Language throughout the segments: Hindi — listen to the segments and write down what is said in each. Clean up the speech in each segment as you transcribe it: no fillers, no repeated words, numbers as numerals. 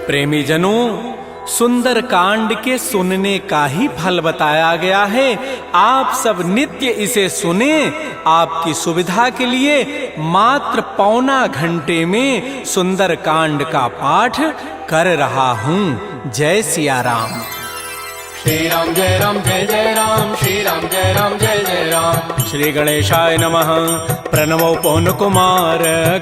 प्रेमी जनों, सुंदर कांड के सुनने का ही फल बताया गया है। आप सब नित्य इसे सुने। आपकी सुविधा के लिए मात्र पौना घंटे में सुंदर कांड का पाठ कर रहा हूँ। जय सिया राम। श्री राम जय राम जय जय राम, श्री राम जय राम जय जय राम। श्री गणेशाय नमः। प्रणवो पवन कुमार,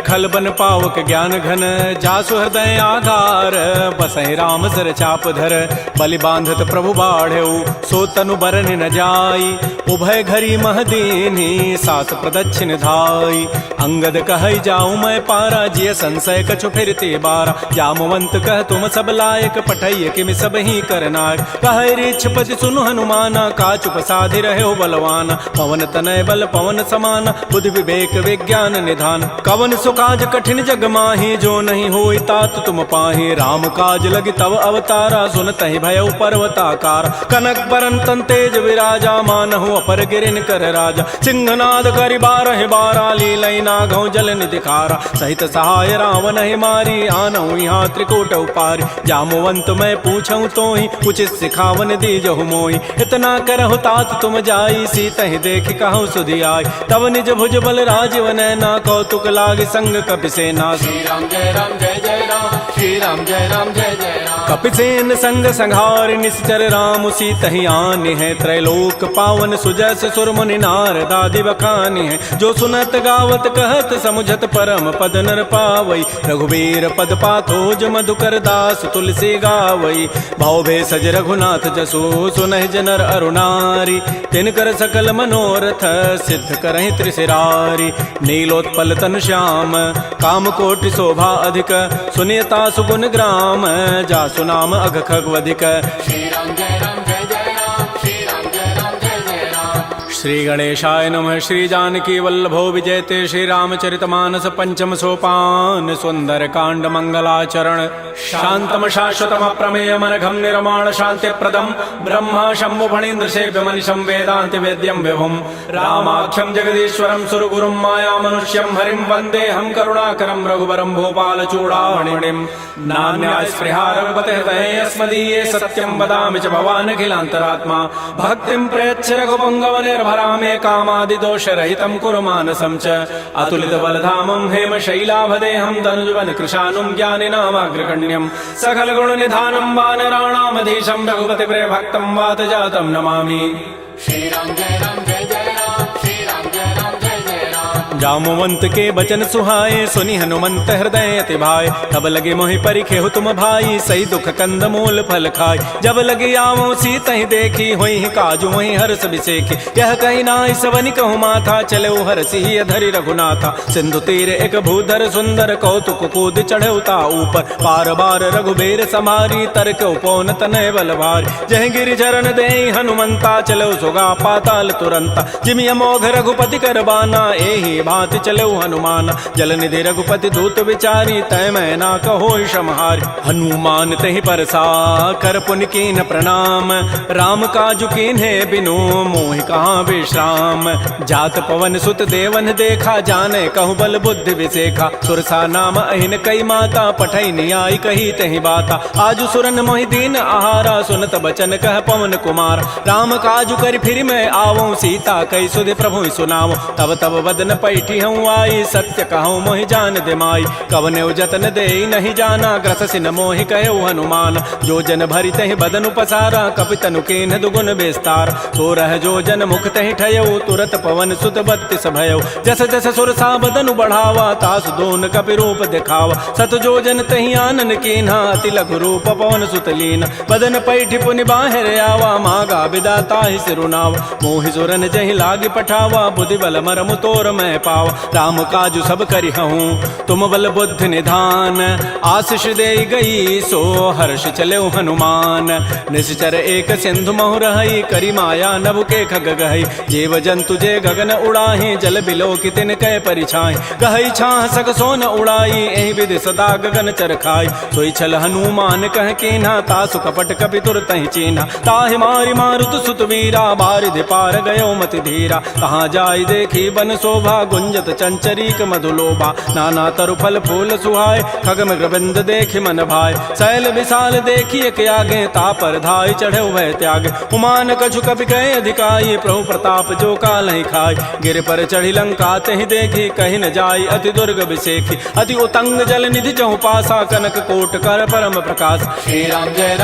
खलबन पावक ज्ञान घन, जासु हृदय आधार, बसहि राम सर चाप धर, बलि बांधत प्रभु बाढ़ऊ, सो तनु बरन न जाई, उभय घरी महदीनी, सास प्रदक्षिण धाई। अंगद कहै जाऊं मैं पारा, जिय संशय कछु फिरते बारा, जामवंत कह तुम सब लायक, पठैय किमि सब ही करनायक। कहै रीछपति सुनु हनुमाना, काचुप साधि रहे बलवाना, पवन तनय बल पवन समाना, बुद्धि विवेक विज्ञान निधान। कवन सुकाज कठिन जग माही, जो नहीं होई तात तुम पाही, राम काज लगी तव अवतारा, सुनतहि भयउ पर्वताकार। कनक बरन तन तेज विराजा, मानहु अपर गिरिन कर राजा, सिंहनाद करि बारहि बारा, लीलई नागौ जल निधिखारा। सहित सहाय रावण ही मारी, आनहु यहाँ त्रिकूट उपारी, जामवंत मैं पूछऊं तोहि, उचित सिखावन दीजहु मोहि। इतना करहु तात तुम जाई, सीतहि देखि कहु सुधियाई, तब निज भुज बल राजीव नैना, कौतुक लागी संग कपिसेना। श्री राम जय राम जय जय राम, श्री राम जय राम जय जय राम। कपिसेन संग संहार, निश्चर राम सीतहि आनि है, त्रैलोक पावन सुजस सुर मुनि नारद आदि बखानि है। जो सुनत गावत कहत समुझत परम पद नर पावई, रघुबीर पद पाथोज मधुकर दास तुलसी गावई। भाव भेषज रघुनाथ जसु, सुनहि जनर अरुणारी, तिनकर सकल मनोरथ सिद्ध करहि त्रिशिरारी। नीलोत्पल तनु श्याम, काम कोटि शोभा अधिक, सुनियता सुगुण ग्राम, जासु नाम अघ खगवधिक। श्री राम जय राम जय जय राम, श्री राम जय राम जय जय राम। श्री गणेशाय नमः। श्री जानकी वल्लभो विजयते, श्री रामचरितमानस पंचम सोपान, सुंदर कांड मंगलाचरण। शांतम शाश्वतम प्रमेयम अनघम निर्माण शांति प्रदम, ब्रह्मा शंभु फणीन्द्र सेव्य मनिषं वेदांति वेद्यम विभुम, रामाख्यम जगदीश्वरम सुरगुरुम माया मनुष्यम हरिम, वंदे हम करुणाकरम रघुवरम भूपाल चूड़ामणिम। नान्या स्पृहा रघुपते हृदये अस्मदीये, सत्यम वदामि च भवान् अखिलान्तरात्मा। भक्तिं प्रयच्छ रघुपुंगव निर्भरामे, कामादि दोष रहितं कुरु मानसं च। अतुलित बलधामं हेम शैलाभदेहं, तनुजवन कृशानुं ज्ञानिनामाग्रगण्यं, सकल गुण निधानं वानराणामधीशं, रघुपति प्रिय भक्तं वात जातं नमामि। श्री राम जय राम जय जय राम, श्री राम जय राम जय जय राम। जामवंत के बचन सुहाए, सुनि हनुमंत हृदय अति भाए, तब लगे मोहि परिखेहु तुम भाई, सही दुख कंद मूल फल खाय। जब लगे आवो सीतहि देखी, होई काजु मोहि हर्ष बिसेखी, यह कहि नाई सवनि कहु माथा, चले हरषि अधरि रघुनाथा। सिंधु तीर एक भूधर सुंदर, कौतुक कूद चढ़ऊ ता ऊपर, पार बार रघुबीर समारी, तरक उपौन तनय बल भारी। जह गिरि चरण देहि हनुमंता, चलो सुगा पाताल तुरंता। जिमि अमोघ रघुपति कर बाना, एहि भांति चलो हनुमान। जल निधि रघुपति दूत विचारी, तय मैं ना कहो क्षमहारी। हनुमान तहि परसा कर पुनि कीन प्रणाम, राम काजु कीन्हे बिनु मोहि कहाँ विश्राम। जात पवन सुत देवन देखा, जाने कहु बल बुद्धि विसेखा। सुरसा नाम अहिन कई माता, पठै नियाई कही तहि बाता। आजु सुरन मोहि दीन आहारा, सुनत बचन कह पवन कुमार। राम काजु करि फिर मैं आवऊं, सीता कई सुधि प्रभु सुनावो। तब तब बदन पैठी हूँ आई, सत्य कहूँ मोहि जान दिमाई। कवने जतन दे नहीं जाना, ग्रससि न मोहि कहो हनुमान। जो जन भरि तहि बदनु पसारा, कपितनु कीन्ह दुगुन विस्तार। तो रह जो जन मुख तहि ठयऊ, तुरत पवन सुत बत्तिस भयऊ। जस जस सुरसा बदनु बढ़ावा, तासु दोन कपि रूप दिखावा। सत जो जन तहि आनन कीन्हा, अति लघु रूप पवन सुत लीन। बदन पैठी पुनि बाहिर आवा, मागा विदा ताहि सिरुनावा। मोहि सुरन जहि लागी पठावा, बुद्धि बल मरमु तोर मैं पावा। राम काजु सब करिहूँ, तुम बल बुद्धि निधान। आशीष दे गई सो हर्ष चले हनुमान। निश्चर एक सिंधु महु रही, करी माया नभ के खग गहई। जीव जंतु जे गगन उड़ाही, जल बिलो की तिन कै परिछाई। गहई छाह सक सोन उड़ाई, एहि विधि सदा गगन चरखाई। सोई छल हनुमान कह कीन्हा, तासु कपट कपि तुरतहि चीन्हा। ताहि मारि मारुत सुत वीरा, बारिधि पार गयो मति धीरा। कहाँ जाई देखी बन शोभा, गुंजत चंचरीक मधुलोभा नाना तरु फल फूल सुहाय खग मृगबिंद देखि मन भाय शैल विशाल देखिए के आगे तापर धाय चढ़े भय त्याग उमान कछु कपि कहे अधिकाई प्रभु प्रताप जो काल ही खाय गिर पर चढ़ी लंका तहि देखी कहीं न जाई अति दुर्ग विसेखी अति उतंग जल निधि चहु पासा कनक कोट कर परम प्रकाश श्री राम जय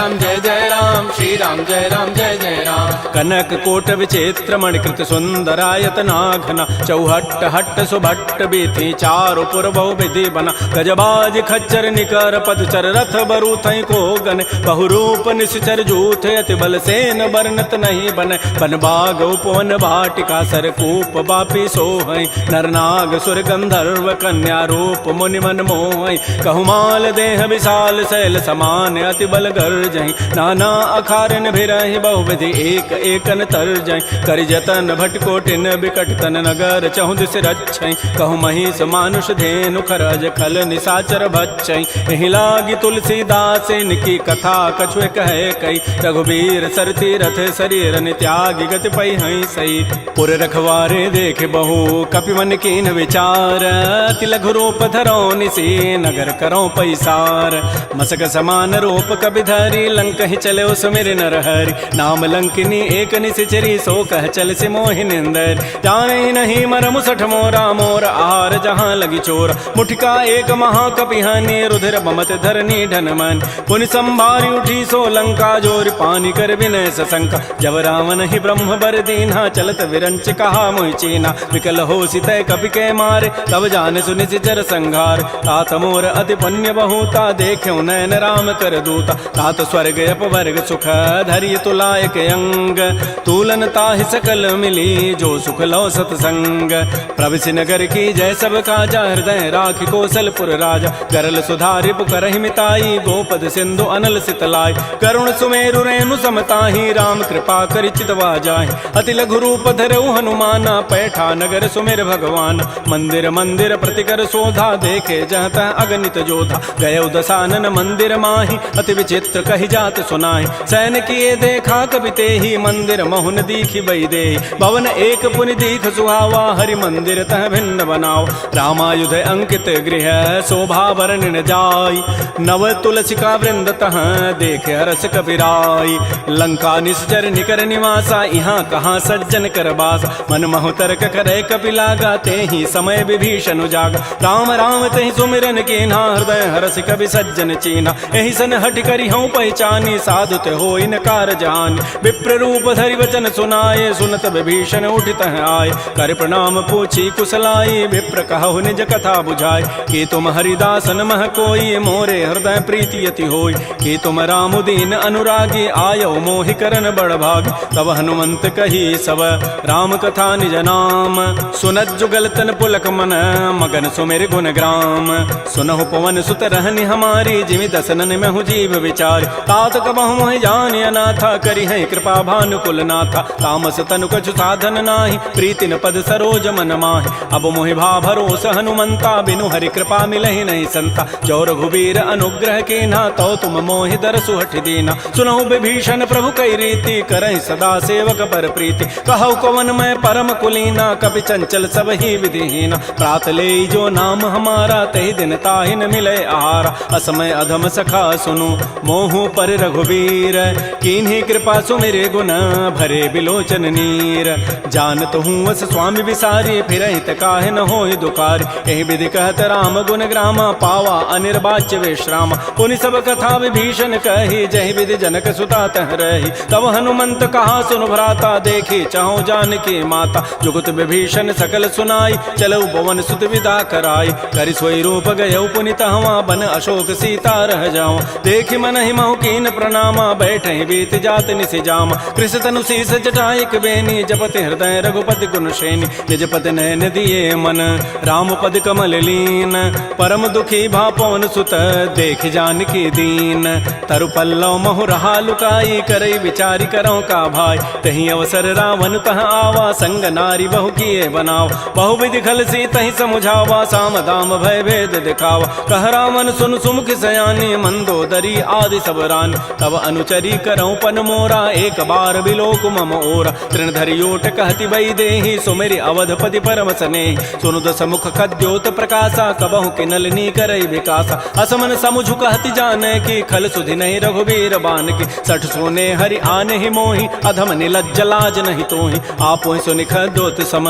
जय राम श्री राम जय जय राम कनक कोट विचित्र मणिकृत सुंदरायत नाघना चौहट्ट हट्ट सुभट्ट बीथी चारु पुर बहु विधि बना गजबाज खच्चर निकर पदचर रथ बरु थई को गन बहुरूप निश्चर जूथ अति बल सेन बरनत नहीं बन बन बाग उपवन भाटिका सरकूप बापी सोहै नरनाग सुर गंधर्व कन्या रूप मुनि मन मोहै कहुमाल देह विशाल शैल समान अति बल गर्जहि नाना अखारन भिरहि बहुविधि एक एकन तरजहि करि जतन भटकोटिन बिकट तन नगर चहु दिस रक्षै कहु महिष मानुष धेनु खरज खल निसाचर भक्षै एहि लागी तुलसीदास इनकी कथा कछुए कहे कई रघुबीर सरती रथ शरीर त्यागी गति पै हई सही पुर रखवारे देख बहु कपि मन कीन विचार अति लघु रूप धरो निसी नगर करो पैसार मसक समान रूप कपि धरी लंक ही चले सुमिर नर हरि नाम लंकिनी एक निसिचरी सो कह चल से मोहि निंदर जाने नहीं मरमु सठ मोरा मोर आहार जहाँ लगी चोर मुठिका एक महाकपि हनि रुधिर बमत धरनी ढन मन पुनि संभारी उठी सो लंका जोर पानी कर विनय सशंका जब रावण ही ब्रह्म बर दीन्हा चलत विरंच कहा मोहि चीना विकल हो सितय कपि के मारे तब जान सुनि सिचर संघार तात मोर अति पुण्य बहुता देख्यो नयन राम कर दूता तात स्वर्ग अपवर्ग सुख धैर्य तुलायक अंग तूलन ताहि सकल मिली जो सुख लो सतसंग प्रविशि नगर की जय सब काजा हृदय राखि कौशलपुर राजा गरल सुधारि पुकरहि मिताई गोपद सिंधु अनल सितलाई करुण सुमेरु रेणु समताहि राम कृपा करि चितवा जाहि अति लघु रूप धरऊ हनुमाना पैठा नगर सुमेर भगवान मंदिर मंदिर प्रतिकर शोधा देखे जहत अगणित जोधा गय दसानन मंदिर माहि अति विचित्र कहि जात सुनाहि सैन किए देखा कवि तेहि मंदिर महुन दीखि बई दे भवन एक पुनि दीख सुहावा हरि मंदिर तह भिन्न बनाओ रामायुध अंकित गृह शोभा वर्णन जाय नव तुलसिका वृंद तह देख हरस कपिराई लंका निश्चर निकर निवासा यहाँ कहाँ सज्जन कर बास मन महु तर्क करे कपि लागा ते ही समय विभीषण जागा राम राम ते सुमिरन कीन्हा हृदय हरस कवि सज्जन चीना एहि सन हट करि हूँ पहचानी साधु ते हो इनकार जान विप्र रूप धरि वचन सुनाए सुनत विभीषण उठित आए कर प्रणाम पूछी कुशलाई विप्र कहु निज कथा बुझाए कि तुम हरिदासन मह कोई मोरे हृदय प्रीति यति होई कि तुम राम दीन अनुरागी आयो मोहि करन बड़ भाग तब हनुमंत कही सब राम कथा निज नाम सुनत जुगल तन पुलक मन मगन सुमेर गुण ग्राम सुनहु पवन सुत रहनि हमारी जिमि दसनन में हूँ जीव विचार तात कबहु मोहि जानि अनाथा करि है कृपा भानुकुल नाथा तामस तनु कछु साधन नाही प्रीति न पद सरोज मन माहि अब मोहि भा भरोस हनुमंता बिनु हरि कृपा मिलहि नहीं संता जो रघुबीर अनुग्रह कीन्हा तो तुम मोहि दरसु हठ दीना सुनहु विभीषण प्रभु कई रीति करहि सदा सेवक पर प्रीति कहु कवन मैं परम कुलीना कपि चंचल सब ही विधिहीना प्रात ले जो नाम हमारा तहि दिन ताहि न मिले आहारा असमय अधम सखा सुनु मोहु पर रघुबीर कीन्ही कृपा सुमिरे गुण भरे बिलोचन नीर जानत हूँ अस स्वामी विसारी फिर काहे न होहि दुखारी एहि विधि कहत राम गुण ग्रामा पावा अनिर्वाच्य विश्राम पुनि सब कथा विभीषण कही जहि विधि जनक सुता तह रही तब हनुमंत कहा सुन भ्राता देखी चाहु जानकी माता जुगत विभीषण सकल सुनाई चलऊ पवन सुत विदा कराई करि सोई रूप गयऊ पुनि तहवा बन अशोक सीता रह जाऊं देखि मन ही महु कीन प्रणामा बैठे बीत जात निसि जामा कृष तनु शीस जटाइक बेनी जपति हृदय रघुपति गुण श्रेणी निज पति नयन दिए मन राम पद कमल लीन परम दुखी भा पवन सुत देख जानकी दीन तरु पल्लव महु रहा लुकाई करई विचारी करो का भाई तही अवसर रावण तह आवा संग नारी बहु किए बनाव बहु विधि खल सी तही समुझावा साम दाम भय भेद दिखावा कह रावण सुन सुमुख सयानी मंदोदरी आदि सब रान तब अनुचरी करऊं पन मोरा एक बार बिलोक मम ओरा तृण धरियोट कहति बई देहि सुमेरि अवधपति पर करम सने सुनु दस मुख खद्योत प्रकाशा कबहु के नलनी करई विकासा असमन समुझु कहति जाने की खल सुधि नहीं रघुबीर बान की सठ सोने हरि आने ही मोहि अधम निलज्ज लाज नहीं तोहि आपो सुनि खद्योत सम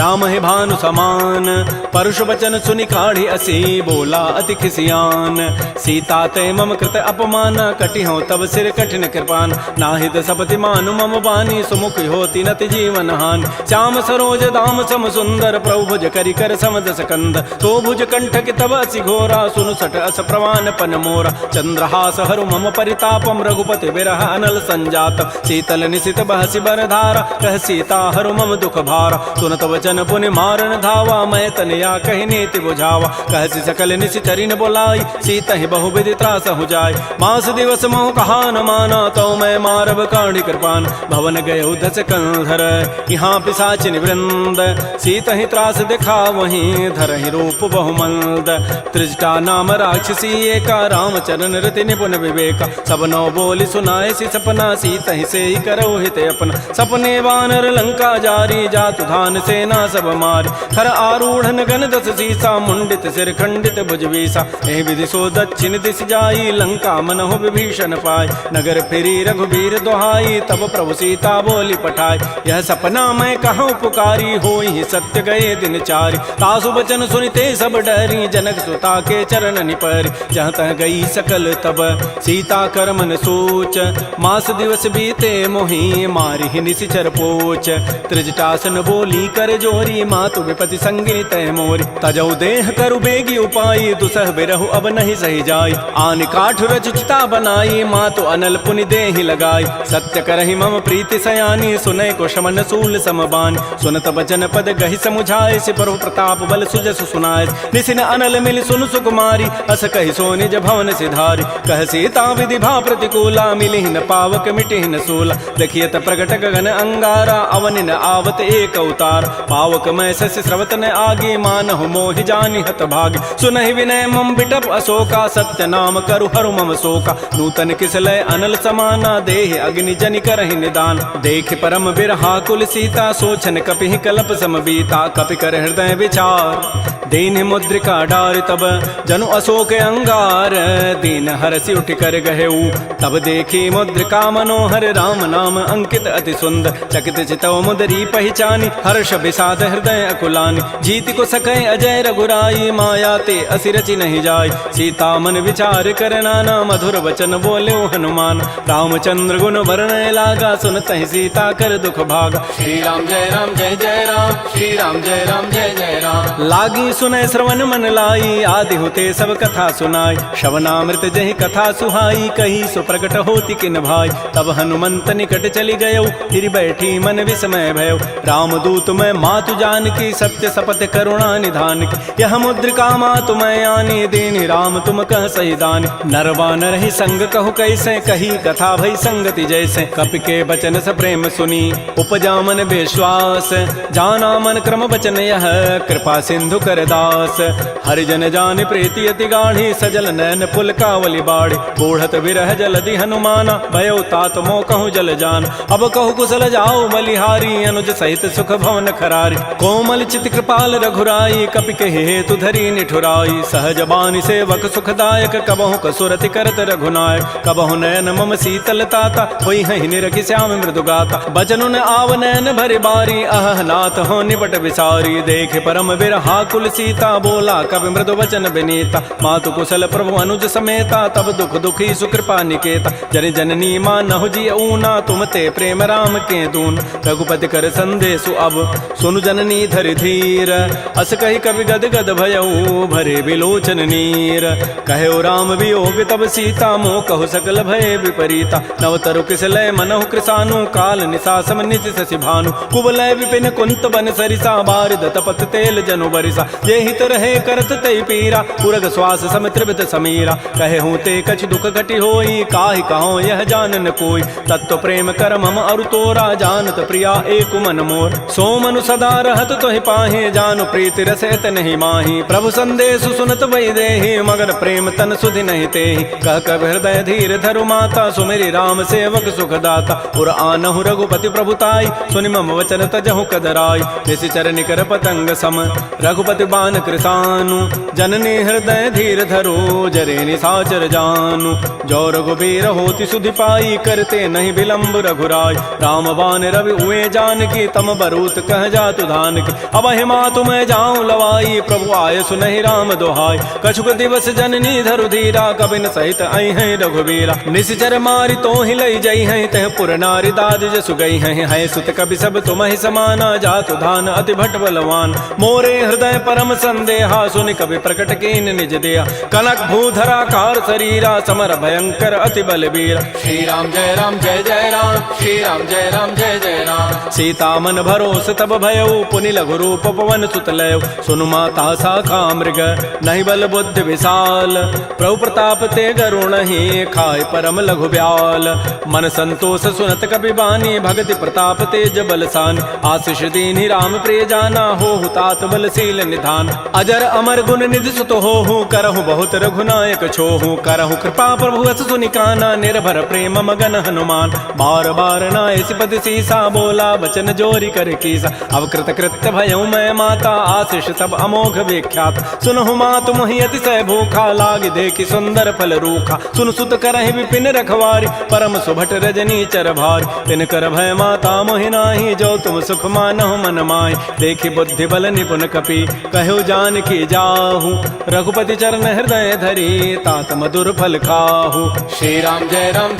राम है भानु समान परुष वचन सुनि काढ़ी असी बोला अति खिसियान सीता ते मम कृत अपमान कटि हो तब सिर कठिन कृपान नाहित सपति मानु मम बानी सुमुख होती नति जीवन हान श्याम सरोज दाम सम सुंदर प्रभु भुज करि कर समदस कंद तो भुज कंठ के तब असि घोरा सुनु सट अस प्रवान पन मोरा चंद्रहास हरु मम परितापम रघुपति बिरह अनल संजात शीतल निशित बहसि बरधारा कह सीता हरु मम दुख भारा सुनत वचन पुनि मारन धावा मैं तनया कहि नीति बुझावा कहसि सकल निशि चरिन बोलाई सीता ही बहु विधि त्रास हो जाय मास दिवस मोह कहा न माना तो मैं मारब काढ़ी कृपान भवन गय दस कंधर यहाँ पिशाचिन वृंद सीता ही त्रास दिखा वहीं धर ही रूप बहुमंद त्रिजटा नाम राक्षसी एका रामचरण रति निपुण विवेका सब नौ बोली सुनाए सी सपना सीता ही से ही करो हित अपना सपने वानर लंका जारी जातु धान सेना सब मारी खर आरूढ़ गन दस सीसा मुंडित सिर खंडित भुजवीसा एहि विधि सो दक्षिण दिश जाई लंका मनहु विभीषण पाई नगर फिरी रघुबीर दोहाई तब प्रभु सीता बोली पठाई यह सपना मैं कहूँ पुकारी होई सत्य गए दिन चारि तासु बचन सुनिते सब डरी जनक सुता के चरण निपरि जहाँ तह गई सकल तब सीता कर मन सोच मास दिवस बीते मोहि मारि ही निशिचर पोच त्रिजटासन बोली कर जोरी मातु विपति संगिनी तय मोरी तजौ देह करु बेगी उपाई दुसह बिरहु अब नहीं सही जाई आन काठ रचिता बनाई मातु अनल पुनि देहि लगाई सत्य करहि मम प्रीति सयानी सुनय को शमन सूल समबान सुनत बचन पद गहि समुझाए सि प्रभु प्रताप बल सुजस सुनाए निसिन अनल मिल सुन सुकुमारी अस कहि सो निज भवन सिधारी कह सीता विधि भा प्रतिकूला मिलिहि न पावक मिटिहि न सूला देखियत प्रगट गगन अंगारा अवनि न आवत एक अवतार पावक मैं शशि स्रवत न आगे मानहु मोहि जानि हत भाग सुनहि विनय मम बिटप अशोका सत्य नाम करु हरु मम शोका नूतन किसलय अनल समाना देहि अग्नि जनि करहि निदान देख परम बिरहा कुल सीता सोचन कपिहि कलप सम बीता कपि कर हृदय विचार दीन मुद्रिका डार तब जनु अशोक अंगार दीन हरसि उठ कर गहेऊ तब देखी मुद्रिका मनोहर राम नाम अंकित अति सुंदर चकित चितव मुदरी पहचानी हर्ष विषाद हृदय अकुलानी जीत को सकै अजय रघुराई माया ते असिरचि नहीं जाय सीता मन विचार कर नाना मधुर वचन बोले हनुमान रामचंद्र गुण वर्णय लागा सुनत ही सीता कर दुख भागा श्री राम जय राम जय जय राम श्री राम जय राम जय जय राम लागी सुनय श्रवण मन लाई आदि होते सब कथा सुनाई श्रवणामृत जहि कथा सुहाई कही सो प्रकट होती किन भाई तब हनुमंत निकट चली गयो फिर बैठी मन विस्मय भयो राम दूत मैं मातु जान की सत्य सपथ करुणा निधान की यह मुद्रिका मातु मैं आनी दीनी राम तुम कह सही दानी नरवा नर ही संग कहु कैसे कही कथा भई संगति जैसे कपि के बचन स प्रेम सुनी उपजा मन विश्वास जाना मन क्रम बचन यह कृपा सिंधु कर दास हरिजन जान प्रीति अति गाढ़ी सजल नैन पुल कावली बाड़ी बूढ़त विरह जलधि हनुमाना भयो तात मो कहूँ जल जान अब कहु कुशल जाओ बलिहारी अनुज सहित सुख भवन खरारी कोमल चित कृपाल रघुराई कपि के हेतु धरी निठुराई सहज बानी सेवक सुखदायक कबहु कसुरति करत रघुनायक कबहु नयन मम शीतल ताता होई हहि निरखि श्याम मृदु गाता बचनु न आव नयन भरि बारी अह नाथ हो निपट विसारी देख परम बिरहा कुल सीता बोला कवि मृदु वचन विनीता मातु कुशल प्रभु अनुज समेता तब दुख दुखी सुकृपा निकेता जन जननी मानहु जी ऊना तुम ते प्रेम राम के दून रघुपति कर संदेशु अब सुनु जननी धरि धीर अस कहि कवि गद गद भयऊ भरे विलोचन नीर कहो राम वियोग तब सीता मोह कहु सकल भय विपरीता नवतरु किसलय मनहु कृसानु काल निशासम निशि शशि भानु कुवलय विपिन कुंत बन सरिसा बारिद तपत तेल जनु बरिसा ये हित रहे करत ते पीरा पुरग श्वास सम त्रिवित समीरा कहे हूँ ते कछ दुख घटी होई काहि कहो यह जानन कोई तत्व प्रेम कर मम अरु तोरा जानत प्रिया एक मन मोर सो मनु सदा रहत तोहि पाहि जानु प्रीति रसत नहीं माही प्रभु संदेश सुनत वै देहि मगर प्रेम तन सुधि नहीं तेहि कह कब हृदय धीर धरु माता सुमेरी राम सेवक सुख दाता उर आनहु रघुपति प्रभुताई सुनि मम वचन तजहु कदराई जैसे चरण कर पतंग सम रघुपति बान कृसानु जननी हृदय धीर धरो जरे निसाचर जानु जो रघुबीर होति सुधि पाई करते नहीं विलंब रघुराय राम बान रवि हुए जानकी तम बरूत कह जातु धान की अब हिमा तुम्हें जाऊं लवाई प्रभु आय सुनहि राम दोहाई कछुक दिवस जननी धरु धीरा कबिन सहित आई है रघुबीरा निश्चर मारी तो ही लई जई है तह पुर नारी दाद जसु गई है सुत कवि सब तुम ही समाना जातु धान अति भट बलवान मोरे हृदय परम संदेहा सुनि कवि प्रकट कीन निज दिया कनक भूधरा कार शरीरा समर भयंकर अति बलबीरा श्री राम जय राम श्री राम जय जय राम सीता मन भरोस तब भयउ पुनि लघु रूप पवन सुत लय सुनु माता साखा मृग नहीं बल बुद्धि विशाल प्रभु प्रताप ते गरुण ही खाय परम लघु ब्याल मन संतोष सुनत कपि बानी भगति प्रताप तेज बलसान आशीष दीनि राम प्रिय जाना हो तात बलशील निधान अजर अमर गुण निधि सुत हो करहु बहुत रघुनायक छोहु करहु कृपा प्रभु अस सुनि काना निर्भर प्रेम मगन हनुमान बार बार नाय सिपति सीसा बोला बचन जोरी कर कीसा अब कृत कृत्य भयउ मैं माता आशीष सब अमोघ विख्यात सुनहु मात मोहि अतिशय भूखा लाग देखि सुंदर फल रूखा सुन सुत करहि विपिन रखवारी परम सुभट रजनी चर भारी तिन कर भय माता मोहि नाही जो तुम सुख मानहु मन माहि देखि बुद्धि बल निपुन कपि कहु जान की जाहु रघुपति चरण हृदय धरी तात मधुर फल खाहु श्री राम जय राम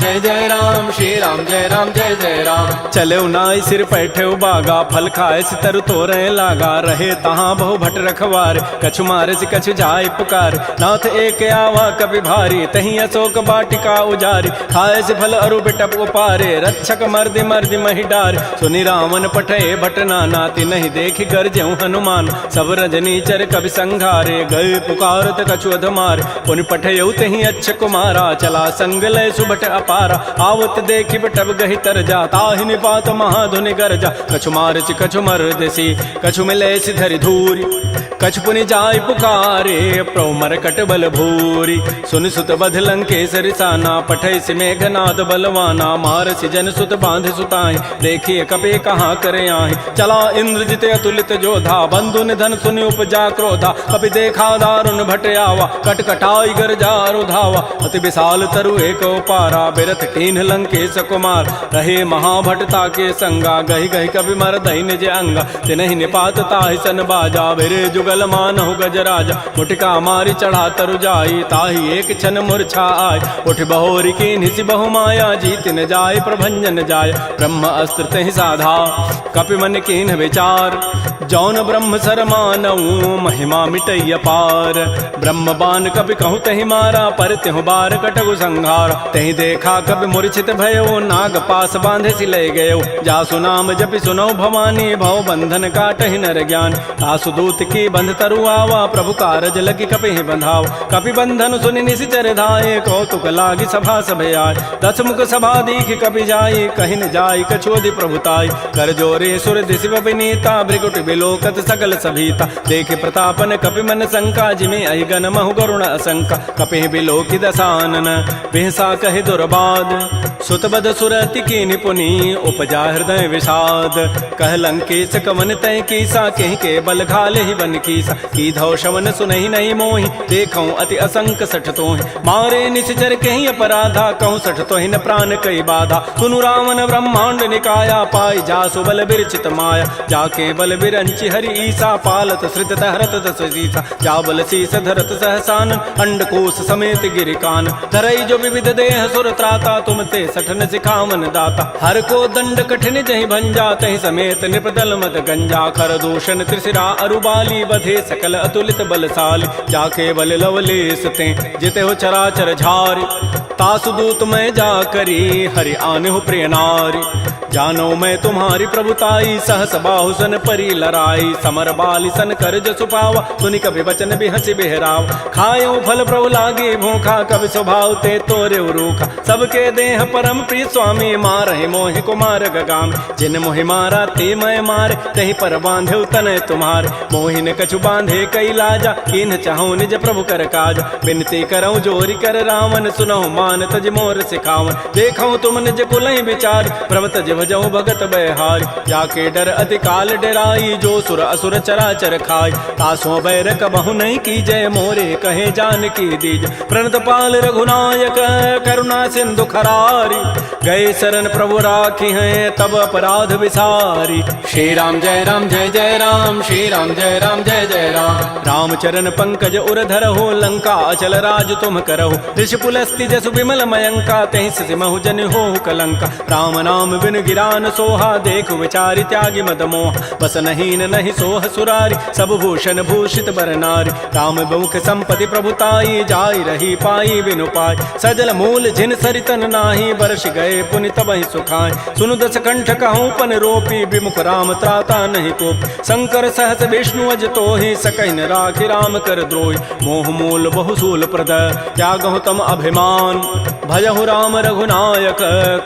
श्री राम जय राम चले नाई सिर पैठे बागा फल खाए सितर तोरे लागा रहे तहाँ बहु भट रखवार कछु मारे से कछु जाय पुकार नाथ एक आवा कभी भारी तही अशोक बाटिका उजारी खाए से फल अरु बिटप उपारे रक्षक मर्दि मर्दि मही डार सुनि रावण पठे भट नाती नहीं देखी गरजेऊ हनुमान सब रजनी चर कभी संघारे गए पुकारत कछु अधमार पुनि पठेऊ तही अच्छ कुमारा चला संग लय सुभट अपारा आवत देखी बटब गही तर जा ताहि निपात महाधुनि गरजा कछु मारचि कछु मर्दसी कछु मिले धरि धूरी कछु पुनि जाय पुकारे प्रभु मरकट बल भूरी सुनि सुत बध लंकेसरि साना पठै सि मेघनाद बलवाना मारसि जन सुत बांध सुताई देखिए कपे कहाँ करे आहि चला इंद्रजित अतुलित जोधा बंधु निधन सुनि उपजा क्रोधा कपि देखा दारुण भट आवा कटकटाई गरजा रुधावा अति विशाल तरु एक पारा बिरथ कीन्ह लंकेश कुमार रहे महाभटता के संगा गही गही कभी मर दही निज अंगा तिनहि निपात ताहि सन बाजा बिरे जुगल मानहु गजराजा मुटिका मारी चढ़ा तरु जाई ताहि एक क्षण मूर्छा आय उठ बहोरी की निसि बहु माया जीत न जाय प्रभंजन जाय ब्रह्म अस्त्र तहि साधा कपि मन कीन्ह विचार जौन ब्रह्म सर मानऊ महिमा मिटैय पार ब्रह्म बान कपि कहूँ तहि मारा पर त्यहु बार कटगु संहार तहि देखा कपि मूर्छित भयो नाग पास बांधे सि लय गयो जासु नाम जपि सुनो भवानी भव बंधन काटहि नर ज्ञान तासु दूत की बंध तरु आवा प्रभु कारज लगी कपि बंधाव कपि बंधन सुनि निशिचर धाये कौतुक लागी सभा सभे आय दस मुख सभा दीख कपि जाई कहि न जाई कछोदि प्रभुताई कर जोरे सुर दिशिव विनीता भृगुट बिलोकत सकल सभीता देखे प्रतापन कपि मन शंका जिमे अहि गण महु गरुण असंका कपि बिलोकि दसानन बिहसा कहि दुर्बाद सुतबद सुरति की निपुनी उपजा हृदय विषाद कह लंकेश कवन तय कीसा कहीं के बल घाले ही बन कीसा की धौ शवन सुनहि नहीं मोहि देखऊं अति असंक सठ तोहि मारे निश्चर कहीं अपराधा कहूँ सठ तोहि न प्राण कई बाधा सुनु रावण ब्रह्मांड निकाया पाई जासु बल बिरचित माया जाके बल बिरंचि हरि ईसा पालत श्रित हरत दस सीसा जा बल शीस धरत सहसान अंडकोश समेत गिरिकान धरई जो विविध देह सुर त्राता तुम ते सठन सिखावन दाता हर को दंड कठिन जहि भंजा तहि समेत निपदल मत गंजा कर दूषण त्रिशिरा अरुबाली बधे सकल अतुलित बलशाली जाके बल लवलेस ते जिते हो चराचर झारी तासु दूत मैं जा करी हरि आने हो प्रिय नारी जानो मैं तुम्हारी प्रभुताई, सहस बाहु सन परी लराई, समर बाली सन कर जसु पावा, सुनि कभी वचन भी हंसी बिहराव। खायो फल प्रभु लागे भूखा, कभी स्वभाव ते तोरे रूखा, सबके देह परम प्रिय स्वामी, मारहि मोहि कुमार गगाम। जिन मोहि मारा ते मैं मारे, तही पर बांधे तनय तुम्हारे, मोहि न कछु बांधे कई लाजा, किन चाहूं निज प्रभु कर काज। बिनती करऊं जोरी कर रावण, सुनहु मान तज मोर सिखावन। देखऊं तुम निज कुलहि विचार, प्रभ तज भजऊं भगत बयहारी। जाके डर अति काल डराई, जो सुर असुर चराचर खाई, तासों बैर कबहु नहीं की जय, मोरे कहे जान की दीज। प्रणत पाल रघुनायक करुणा सिंधु खरारी, गए शरण प्रभु राखी हैं तब अपराध विसारी। श्री राम जय राम जय जय राम, श्री राम जय राम जय जय राम। रामचरण पंकज उर धरहो, लंका अचल राज तुम करहो। ऋषि पुलस्ति जसु विमल मयंका, तहि सिमहु जन होहु कलंका। राम नाम बिन गिरान सोहा, देखु विचारि त्यागी मद मोह। बस नहीं नहीं सोह सुरारी, सब भूषण भूषित बर नारी। राम बहुख संपत्ति प्रभुताई, जाई रही पाई बिनु पाई। सजल मूल जिन सरितन नाही, बरस गए पुनि तबहि सुखाय। सुनु दस कंठ कहूँ पन रोपी, विमुख राम त्राता नहीं कोप। शंकर सहस विष्णु अज तोहि, सकहि न राखि राम कर द्रोही। मोह मूल बहुसूल प्रद, त्यागहु तम अभिमान। भजहु राम रघुनायक,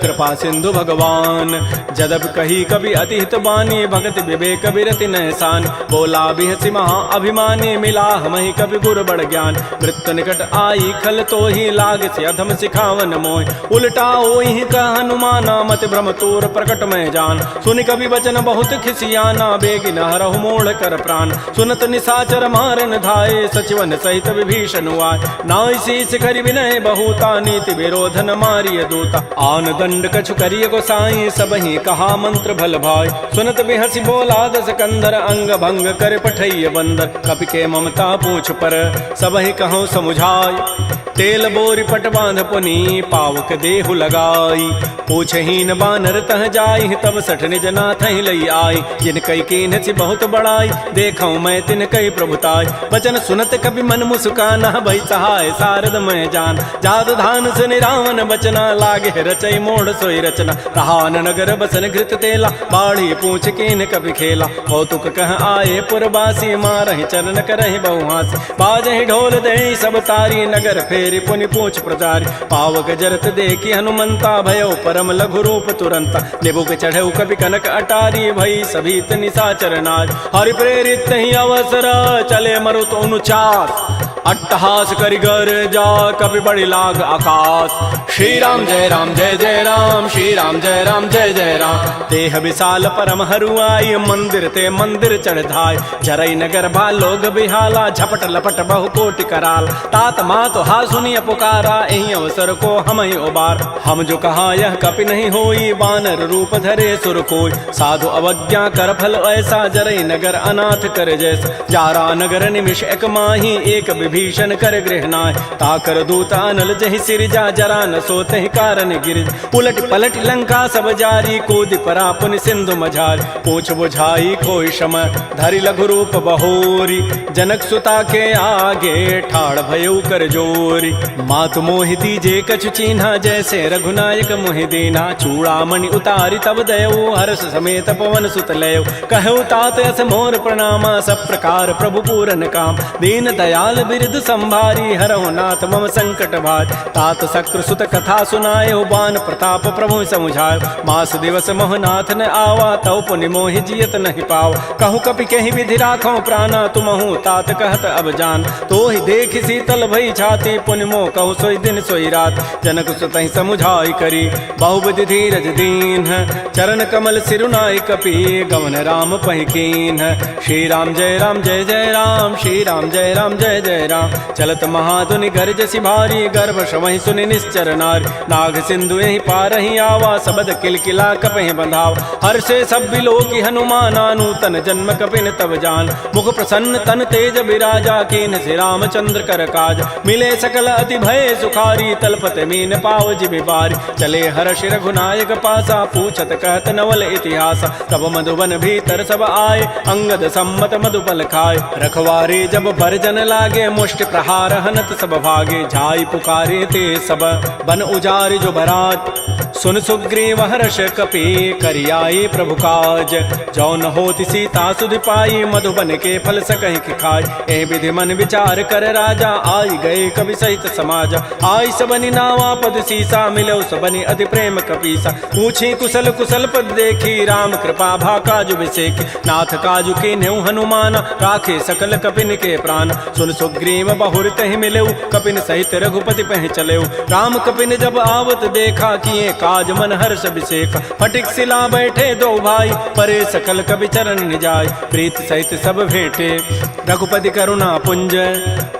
कृपा सिंधु भगवान। जदप कही कवि अति हित बानी, भगत विवेक बिरति नहसान। बोला बिहसि महा अभिमानी, मिला हमहि कवि गुर बड़ ज्ञान। मृत्यु निकट आई खल तोहि, लाग से अधम सिखावन मोहि। उल्टा ओहि कह हनुमाना, मत भ्रम तोर प्रकट में जान। सुनि कवि वचन बहुत खिसियाना, बेगी न हरहु मोड़ कर प्राण। सुनत निशाचर मारन धाये, सचिवन सहित विभीषण आए। नाई शीस करि विनय बहुता, नीति विरोधन मारिय दूता। आन दंड कछु करिय गोसाई, सबहि कहा मंत्र भल भाई। सुनत बिहसि बोला दस कंधर, अंग भंग कर पठैय बंदर। कपि के ममता पूछ पर, सबहि कहूँ समुझाई। तेल बोरी पट बांध पुनी, पावक देहु लगाई। पूछहीन बानर तह जाई, तब सठ निज नाथ ही लई आई। जिन कई कीन सी बहुत बड़ाई, देखऊं मैं तिन कई प्रभुताई। वचन सुनत कभी मन मुस्काना, भई सहाय सारद मैं जान। जात धान सुनि रावण बचना, लागे रचई मोड़ सोई रचना। रहान नगर बसन घृत तेला, बाढ़ी पूछ कीन कभी खेला। कौतुक कह आए पुरबासी, मारहि चरण करहि बहुहासी। बाजहि ढोल देहि सब तारी, नगर फेरि पुनि पूछ प्रजारी। पावक जरत देखी हनुमंता, भयो परम लघु रूप तुरंता। निबुक चढ़ऊ कवि कनक अटारी, भई सभीत निशाचर नारी। हरि प्रेरित ही अवसर, चले मरुत अनुचास। अट्टहास करि गर जा, कवि बड़ी लाग आकाश। श्री राम जय राम जय जय राम, श्री राम जय राम जय जय राम। देह विशाल परम हरुआई, मंदिर ते मंदिर चढ़ धाय। जरई नगर बा लोग बिहाला, झपट लपट बहु कोटि कराल। तात मात हा सुनिय पुकारा, एहि अवसर को हम ही उबार। हम जो कहा यह कपि नहीं होई, बानर रूप धरे सुर कोई। साधु अवज्ञा कर फल ऐसा, जरई नगर अनाथ कर जैसा। जारा नगर निमिष एक माही, एक विभीषण कर गृहनाय। ताकर दूत अनल जहि सिरजा, जरा न सोते ही कारण गिर। उलट पलट लंका सब जारी, कूदि परा पुनि सिंधु मझारी। पूछ बुझाई खोई शम, धरि लघु रूप बहोरी। जनक सुता के आगे, ठाड़ भयउ कर जोरी। मातु मोहि दीजे कछु चीन्हा, जैसे रघुनायक मोहि दीना। चूड़ामणि उतारी तब दयऊ, हर्ष समेत पवन सुत लयऊ। कहऊ तात अस मोर प्रणामा, सब प्रकार प्रभु पूरन काम। दीन दयाल बिरद संभारी, हरहु नाथ मम संकट भार। तात शक्र सुत कथा सुनायो, बान प्रताप प्रभु समुझायो। मास दिवस मोहनाथ न आवा, तव पुनि मोहि जियत नहीं पाव। कहूँ कपि कहीं विधि राखो प्राणा, तुमहु तात कहत अब जान। तो ही देख शीतल भई छाती, पुनि मोह कहु सोई दिन सोई रात। जनक सुतहि समुझाई करी, बहुविधि धीरज दीन। चरण कमल सिरुनाई कपि, गमन राम पहि कीन। श्री राम जय राम जय जय राम, श्री राम जय राम जय जय राम। चलत महाधुनि गर्ज सिभारी, गर्भ श्रवहि सुनि निश्चर नारी। नाग सिंधु यही पारहि आवा, सबद किलकिला कपहि बंधाव। हर्षे सब बिलोकी हनुमाना, नूतन जन्म कपिन तब जान। मुख प्रसन्न तन तेज बिराजा, कीन से रामचंद्र कर काज। मिले सकल अति भय सुखारी, तलपत मीन पाव जिबि बारी। चले हर्ष रघुनायक पासा, पूछत कहत नवल इतिहास। तब मधुबन भीतर सब आए, अंगद सम्मत मधुपल खाए। रखवारे जब बरजन लागे, मुष्टि प्रहार हनत सब भागे, जाई पुकारे ते सब बन उजारि जो बरात। सुन सुग्रीव हर्ष कपि करियाई प्रभु काज, जौन होति सीता सुध पाई मधुबन के फल सकहि कि खाय। ए विधि मन विचार कर राजा, आई गए कवि सहित समाज। आई सबनि नावा पद सीसा, मिलो सबनि अति प्रेम कपीसा। पूछी कुशल कुशल पद देखी, राम कृपा भा काजु विसेखी। नाथ काजु के नेउ हनुमान, राखे सकल कपिन के प्राण। सुन सुग्रीव बहुर तहि मिलेउ, कपिन सहित रघुपति पह चलेउ। राम कपिन जब आवत देखा, किए काज मन हर्ष अभिषेक। फटिक सिला बैठे दो भाई, परे सकल कवि चरण निजाय। प्रीत सहित सब भेंटे, रघुपति करुणा पुंज।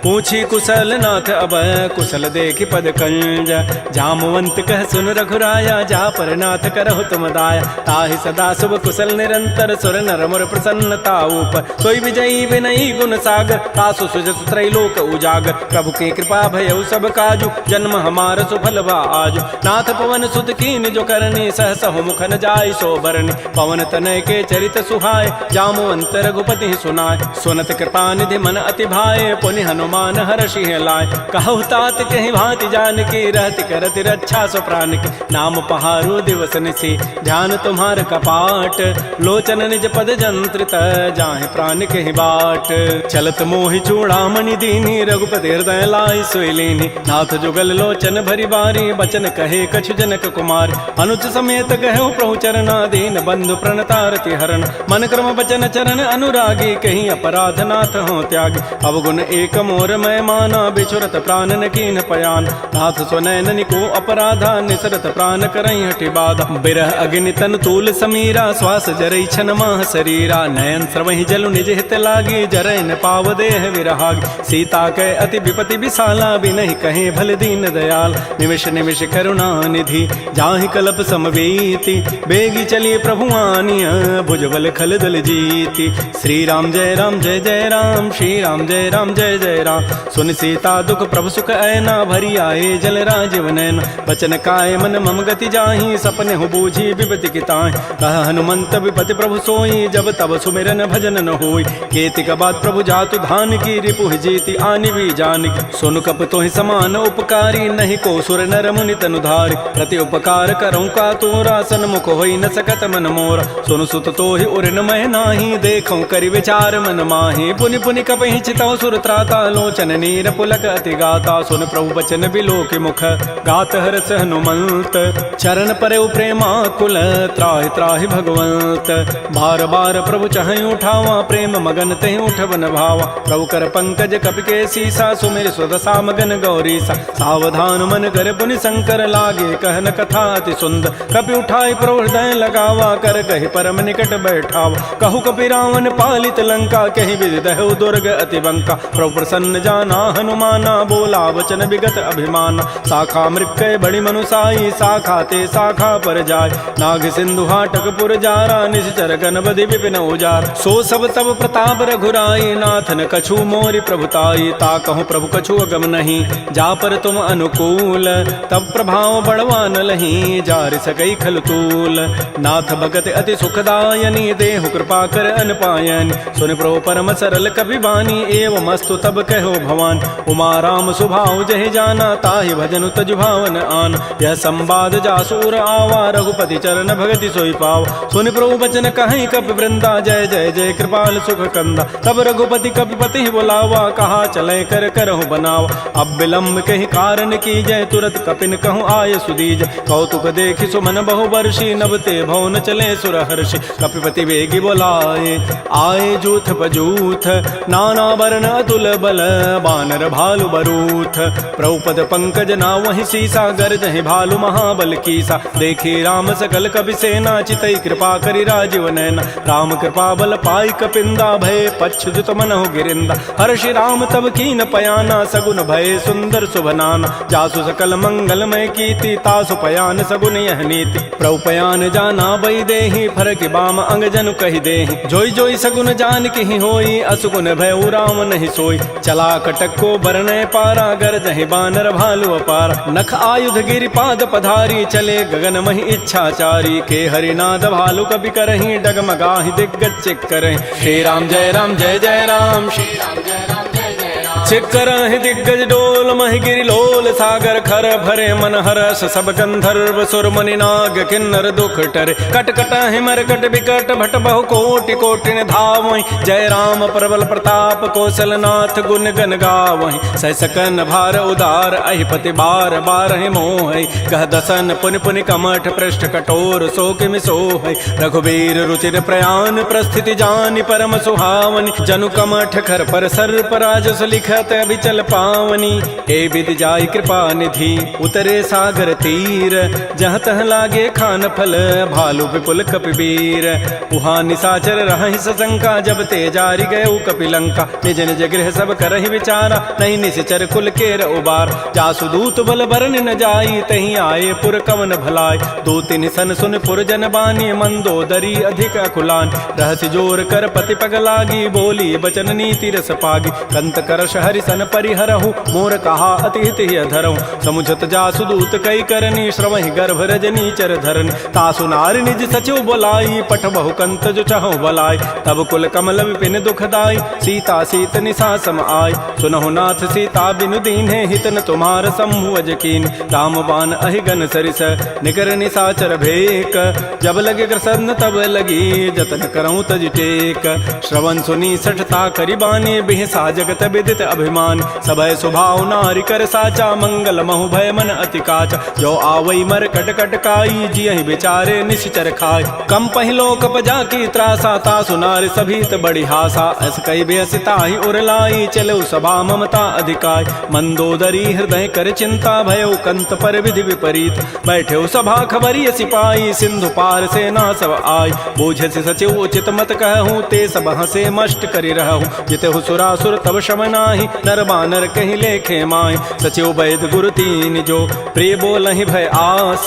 पूछी कुशल नाथ अब, कुशल देखि पद कंज। जामवंत कह सुन रघुराया, जा पर नाथ करहु तुम दाया। ताहि सदा शुभ कुशल निरंतर, सुर नर मुर प्रसन्नता ऊपर। सोई विजयी विनयी गुण सागर, तासु सुजसु त्रैलोक उजागर। प्रभु की कृपा भयउ सब काजु, जन्म हमार सुफल भा आजु। नाथ पवन सुत कीन जो करनी, सहसहु मुख न जाय सो बरनी। पवन तनय के चरित सुहाय, जामवंत रघुपति सुनाय। सुनत कृपा निधि मन अति भाए, पुनि हनुमान हर्षि लाय। कहु तात कहि भांति जानकी, रहति करति रक्षा सो प्राण की। नाम पहारो दिवस निशि, ध्यान तुम्हार कपाट। लोचन निज पद जंत्रित, जाहि प्राण कहि बाट। चलत मोहि चूड़ामणि दीनी, रघुपति हृदय लाय सोई लीनी। नाथ जुगल लोचन भरि बारी, बचन कहे कछु जनक कुमार। अनुज समेत कहु प्रभु चरना, दीन बंधु प्रणतारति हरण। मन क्रम बचन चरण अनुरागी, कहीं अपराध नाथ हो त्यागी। अवगुण एक मोर मैं माना, बिछुरत प्राण न कीन पयान। नाथ सुनैन निको अपराधा, निसरत प्राण करई हटि बाधा। बिरह अग्नि तन तूल समीरा, श्वास जरई छन माह शरीरा। नयन स्रवहि जलु निज हित लागी, जरै न पाव देह विरहागी। सीता कै अति विपति विशाला, बिनहि कहे भल दीन दयाल। निमिष निमिष करुणा निधि, जाहि कल्प समवेति। बेगी चलिए प्रभु आनिया, भुजबल खल दल जीति। श्री राम जय राम जय जय राम, श्री राम जय राम जय जय राम। सुन सीता दुख प्रभु सुख ऐना, भरी आए जल राजीव नैना। बचन काय मन मम गति जाहि, सपने हो बूझी विपति की ताहि। कह हनुमंत विपति प्रभु सोई, जब तब सुमिरन भजन न होई। केतिक बाद प्रभु जातु धान की, रिपुह जीति आनि भी जानकी। सुन कप तोहि समान उपकारी, नहीं को सुर नर मुनि तनु धारी। प्रति उपकार करऊँ का तोरा, सन्मुख होई न सकत मन मोरा। सुन सुत तोहि उरिन मैं नाही, देखऊँ करि विचार मन माही। पुनि पुनि कपहि चितौ सुर त्राता, लोचन नीर पुलक अति गाता। सुन प्रभु बचन बिलोक मुख, गात हरस हनुमंत। चरण परउ प्रेमाकुल, त्राहि त्राहि भगवंत। बार बार प्रभु चहई उठावा, प्रेम मगन तहि उठवन भावा। प्रभु कर पंकज कपि के सीसा, सुमिर स्वदशा मगन गौरीसा। सावधान मन कर पुनि शंकर, लागे कहन कथा अति सुंदर। कपि उठाई प्रभु हृदय लगावा, कर कहि परम निकट बैठावा। कहु कपि रावण पालित लंका, कहि विधि दहु दुर्ग अति बंका। प्रभु प्रसन्न जाना हनुमाना, बोला वचन विगत अभिमाना। शाखा मृक्कय बड़ी मनुसाई, शाखा ते शाखा पर जाय। नाग सिंधु हाटक पुर जारा, निश्चर गण बधि विपिन उजार। सो सब तब प्रताप रघुराई, नाथ न कछु मोरि प्रभुताई। ता कहूँ प्रभु कछु अगम नहीं, जा पर तुम अनुकूल। तब प्रभाव बड़वा न लही, जार सकई खल तूल। नाथ भगत अति सुखदायनी, देहु कृपा कर अनपायन। सुन प्रभु परम सरल कपि बानी, एवं मस्तु तब कहो भवान। उमा राम सुभाव जहि जाना, ताहि भजन तजु भावन आन। यह संवाद जासूर आवा, रघुपति चरण भगति सोई पाव। सुन प्रभु बचन कहीं कपि वृंदा, जय जय जय कृपाल सुख कंदा। तब रघुपति कपिपति बुलावा, कहा चले कर करहु बनावा। अब विलम्ब कहि कारण की जय, तुरत कपिन कहूँ आय सुदीज। कौतुक देखि सुमन बहु वर्षी, नबते भवन चले सुर हर्षि। कपिपति वेगी बोलाए, आए जूथ बजूथ। नाना वर्ण अतुल बल, बानर भालु बरूथ। प्रभुपद पंकज ना वही सीसा, गर्जहि भालु महाबल कीसा। देखी राम सकल कपि सेना, चितई कृपा करि राजीव नैना। राम कृपा बल पाई कपिंदा, भय पच्छुत मनहु गिरिंदा। हर्षि राम तब कीन पयाना, सगुन भय सुंदर सुभनाना। जासु सकल मंगलमय कीर्ति, तासु पयान सगुन यह नीति। प्रभु पयान जाना बई देहि, फरक बाम अंग जनु कहि देहि। जोई जोई सगुन जान की होई, असुगुन भय राम नहीं सोई। चला कटक को बरनय पारा, गरजहि बानर भालु अपारा। नख आयुध गिरि पाद पधारी, चले गगन महि इच्छाचारी। के हरिनाद भालु कपि करहि, डगमगाहि दिग्गज चिक करहि। श्री राम जय जय राम, श्री राम जय जय राम। छिकरहि दिग्गज डोल महि गिरि लोल सागर खर भरे मन हरस सब गंधर्व सुर मुनि नाग किन्नर दुख टरे कट कटहि मरकट विकट भट बहु कोटि कोटिन धावहि जय राम प्रबल प्रताप कौशल नाथ गुण गन गावहि सह सकन भार उदार अहिपति बार बारहि मोहि कह दसन पुनि पुनि कमठ पृष्ठ कठोर सो किमि सोहि रघुबीर रुचिर प्रयान प्रस्थिति जानि परम सुहावनि जनु कमठ खर पर सर्प राजस लिखत अभिचल पावनी ए विधि जाय कृपा निधि उतरे सागर तीर जहाँ तह लागे खान फल भालु विपुल कपिवीर उहाँ निसाचर रहि सशंका जब ते जारी गए कपिलंका निज निज गृह सब करहि विचारा नहीं निश्चर कुल केर उबार जासु दूत बल बरन न जाई तहीं आए पुर कवन भलाई दो तिन सन सुन पुर जन बानी मंदोदरी अधिक अकुलान रहस्य जोर कर पति पग लागी बोली बचन नीति रस पागी कंत करश हरि सन परिहरहु मोर कहा अति हित ही अधरहु समुझत जासु दूत कई करनी श्रवहि गर्भ रजनी चर धरन तासु नारी निज सचिव बोलाई पठ बहु कंत जो चहु बलाई तब कुल कमल विपिन दुखदाई सीता सीत निसा सम आय सुनहु नाथ सीता बिनु दीन्हे हितन तुम्हार सम्भुज कीन राम बान अहिगन सरिस निकर निसाचर भेक जब लगे कृष्ण तब लगी जतन करऊं तज टेक श्रवण सुनी सठता करिबानी बिहसा जगत विदित अभिमान सभय स्वभाव नारी कर साचा मंगल महु भय मन अति काचा जो आवई मर कट कट काई जियहि बेचारे निश्चर खाय कम पहिलो कपजा की त्रासा तासु नारी सभीत बड़ी हासा ऐस कई बेसिता ही उरलाई चलो सभा ममता अधिकाय मंदोदरी हृदय कर चिंता भयो कंत पर विधि विपरीत बैठे सभा खबरी सिपाही सिंधु पार सेना सब आय बूझे से सचिव उचित मत कहूँ ते सब हसे मष्ट करि रहूँ जिते सुरासुर तब शम नाही नर बानर कहीं लेखे माय सचिव वैद गुरु तीन जो प्रिय बोलहि भय आस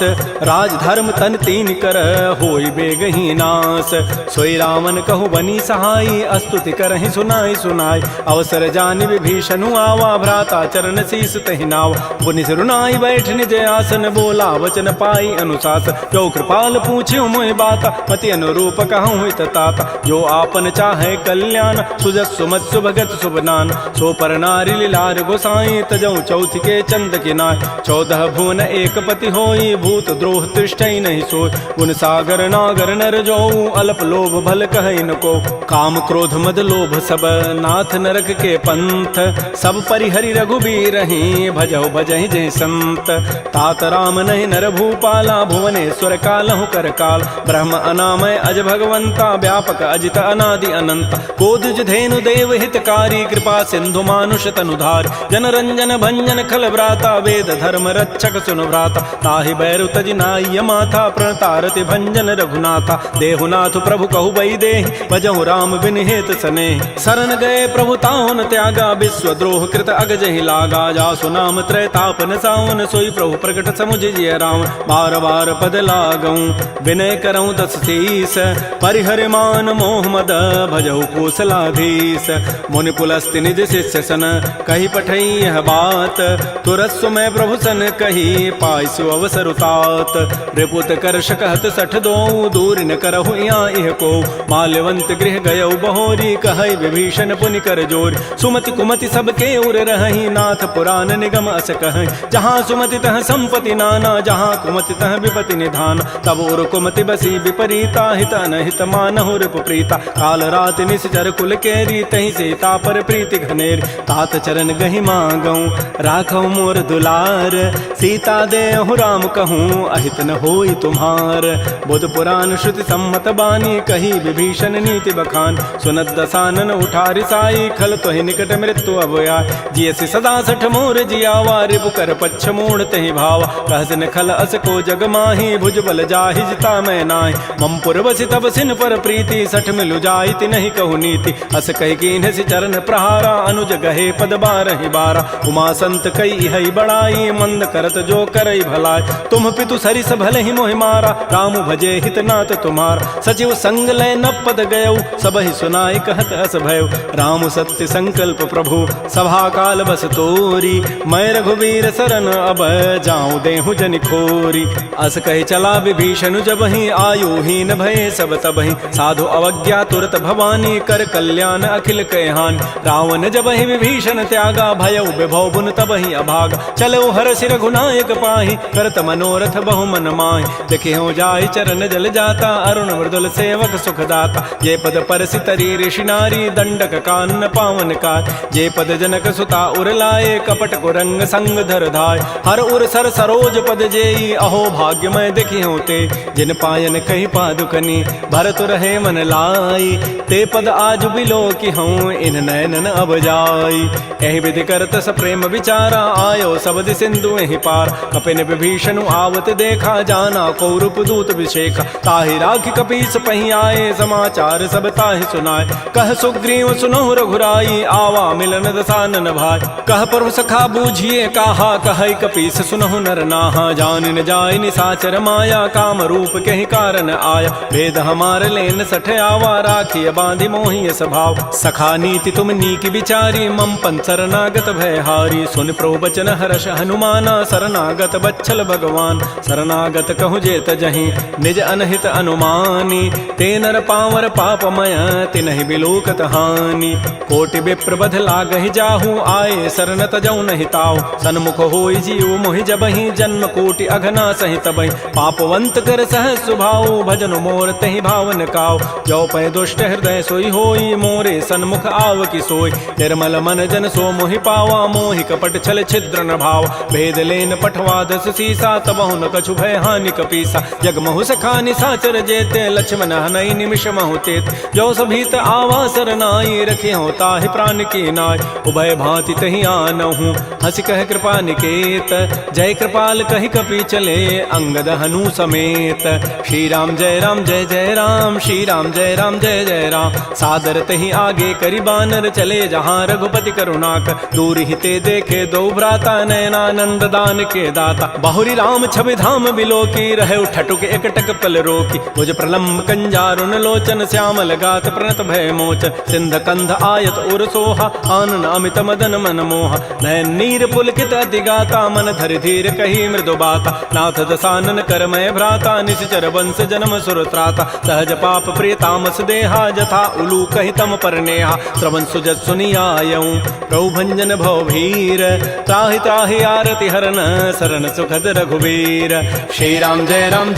राज धर्म तन तीन कर होई बेगही नास सोई रावण कहु बनी सहाई अस्तुति करहि सुनाई सुनाई अवसर जानि विभीषणु आवा भ्राता चरण शीस तहि नाव पुनि सिरुनाई बैठ निज आसन बोला वचन पाई अनुशासन जो कृपाल पूछ्यो मोहि बाता मति अनुरूप कहूँ हित ताता जो आपन चाहे कल्याण सुजस सुमत सुभगत सुबनान सो पर नारी लीलार गोसाई तजऊ चौथ के चंद किनाय 14 भुवन एक पति होई भूत द्रोह तृष्टि नहीं सोय गुण सागर नागर नर जो अल्प लोभ भल कहि न को काम क्रोध मद लोभ सब नाथ नरक के पंथ सब परिहरि रघुबीर ही भजहु भजहि जय संत तात राम नहीं नर भूपाला भुवनेश्वर कालहु कर काल ब्रह्म अनामय अज भगवंता व्यापक अजित अनादि अनंत कोदज धेनु देव हितकारी कृपा सिंधु मानुष तनुधार जन रंजन भंजन खल व्राता वेद धर्म रक्षक सुनु भ्राता ताहि बैरु तजि नाय माथा प्रणतारति भंजन रघुनाथा देहुनाथ प्रभु कहु बई देहि भजहु राम बिन हेत सने शरण गए प्रभु ताहुन त्यागा विश्व द्रोह कृत अगजहि लागा जासु नाम त्रैतापन सावन सोई प्रभु प्रकट समुझ जिय राम बार बार पद लागऊं विनय करऊं दस शीस परिहर मान मोह मद भजहु कौशलाधीश मुनि पुलस्ति निज शिष्य सन कही पठई यह बात तुरस्व में प्रभु सन कही पाइसु अवसर उतात रिपुत कर शकहत सठ दो दूर न करहु यहाँ इह को माल्यवंत गृह गयउ बहोरी कहई विभीषण पुनि कर जोर सुमति कुमति सबके उर रही नाथ पुराण निगम अस कह जहाँ सुमति तह संपति नाना जहाँ कुमति तह विपति निधान तब उर कुमति बसी विपरीता हित अनहित मानहु रिपु प्रीता काल रात निश्चर कुल केरी तही सीता पर प्रीति घनेर तात चरण गहि मांगऊं राखऊ मोर दुलार सीता देहु राम कहूँ अहित न होई तुम्हार बुध पुराण श्रुति सम्मत बानी कही विभीषण नीति बखान सुनत दसानन उठारी साई खल तोहि निकट मृत्यु अभया जियसि सदा सठ मोर जियावा रिपु कर पच्छ मूढ़ तहि भावा कहसन खल अस को जग माही भुज बल जाहि जिता मैं नाहि मम पुरवसि तब सिन पर प्रीति सठ मिलु जाइति नहीं कहु नीति अस कहि कीन्ह सि चरण प्रहारा अनुज गहे पद बारहि बारा उमा संत कई हई बड़ाई मंद करत जो करई भलाई तुम पितु सरिस भले ही मोहि मारा राम भजे हित नाथ तुम्हार सचिव संग लय न पद गयऊ सब ही सुनाई कहत हस भयउ राम सत्य संकल्प प्रभु सभा काल बस तोरी मैं रघुवीर शरण अब जाऊं देहु जनि खोरी अस कहि चला विभीषण जब ही आयु हीन भय सब तब ही साधु अवज्ञा तुरत भवानी कर कल्याण अखिल कहहान रावण जब ही विभीषण त्यागा भयउ विभव बुन तब ही अभागा चलो हर्षि रघुनायक पाहि करत मनोरथ बहु मन माहि देखे हो जाय चरण जल जाता अरुण मृदुल सेवक सुखदाता जे पद परसि तरी ऋषि नारी दंडक कानन पावन काय जे पद जनक सुता उर लाए कपट कुरंग संग धर धाय हर उर सर सरोज पद जेई अहो भाग्यमय देखि होते जिन पायन कही पादुकनी भरत रहे मन लाई ते पद आज बिलो की हूँ इन नयनन अब जाई एहि विधि करत स प्रेम विचारा आयो सबद सिंधु एहि पार कपिन विभीषण आवत देखा जाना कौरूप दूत विशेखा ताहि राखि कपीस पही आए समाचार सब ताहि सुनाए कह सुग्रीव सुनहु रघुराई आवा मिलन दसानन भाई कह प्रभु सखा बूझिए काहा कहै कपीस सुनहु नर नाहा जान न जाय निसाचर माया काम रूप कहि कारण आया भेद हमार लेन सठ आवा राखिय बांधि मोहि स्वभाव सखा नीति तुम नीक विचारी मम पन शरणागत भय हारी सुन प्रभु बचन हर्ष हनुमाना शरणागत बच्छल भगवान शरणागत कहु जेत जहीं निज अनहित अनुमानी ते नर पावर पापमय तिनहि बिलोकत हानि कोटि विप्र बध लागहि जाहू आए शरण तजौ नहि ताऊ सन्मुख होई जीव मोहि जबहि जन्म कोटि अघना सहित बहि पापवंत कर सह सुभाऊ भजन मोर तहि भावन काऊ जो पै दुष्ट हृदय सोई होई मोरे सन्मुख आव की सोई निर्मल मन जन सो मोहि पावा मोहि कपट छल छिद्र न भाव भेद लेन पठवा दस सीसा तबहु न कछु भय हानि कपीसा जग महु सखानि साचर जेते लक्ष्मण हनई निमिष महु तेत जो सभीत आवा सरनाई रखे हो ताहि प्राण की नाय उभय भांति तहि आनहु हंस कह कृपा निकेत जय कृपाल कहि कपि चले अंगद हनु समेत श्री राम जय जय राम श्री राम जय जय राम सादर तहि आगे करि बानर चले जहाँ रघुपति करुणाक दूर ही ते देखे दो भ्राता नयनानंद दान के दाता बाहुरी राम छवि धाम बिलो की रहे ठटुक एकटक पल रोकी मुझ प्रलम्ब कंजारुन लोचन श्यामल गात प्रणत भय मोचन सिंध कंध आयत उर सोहा आनन अमित मदन मन मोहा नयन नीर पुलकित अति गाता मन धरि धीर कही मृदु बाता नाथ दसानन कर मय भ्राता निश्चर वंश जन्म सुर त्राता सहज पाप प्रिय तामस देहा जथा उलू कहि तम पर नेहा श्रवण सुजत सुनियायऊं प्रभु भंजन भव भीर त्राहि त्राहि आरति हरन शरण सुखद रघुवीर श्री राम जय राम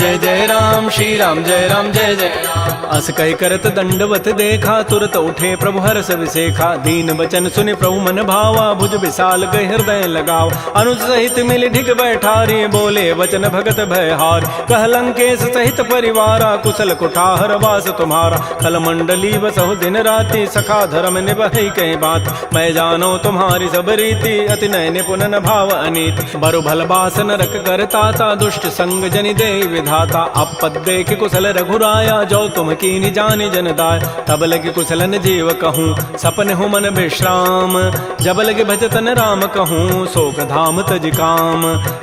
श्री राम जय जय राम अस कहि करत दंडवत देखा तुरत उठे प्रभु हर्ष विसेखा दीन बचन सुनि प्रभु मन भावा भुज विशाल गहि हृदय लगाव अनुज सहित मिल ढिग बैठारी बोले वचन भगत भयहार कह लंकेश सहित परिवारा कुशल कुठार वास तुम्हारा कल मंडली बसहु दिन राति सखा धर्म निभहि कहीं बात मैं जानो तुम्हारी सब रीति अति नय निपुणन भाव अनीति बरु भल बास नरक करताता दुष्ट संग जनि दे विधाता अपद देख कुशल रघुराया जो तुम कीनि जानि जन दाय तब लगे कुशलन जीव कहूँ सपन हो मन विश्राम जब लगे भजतन राम कहूँ शोक धाम तज काम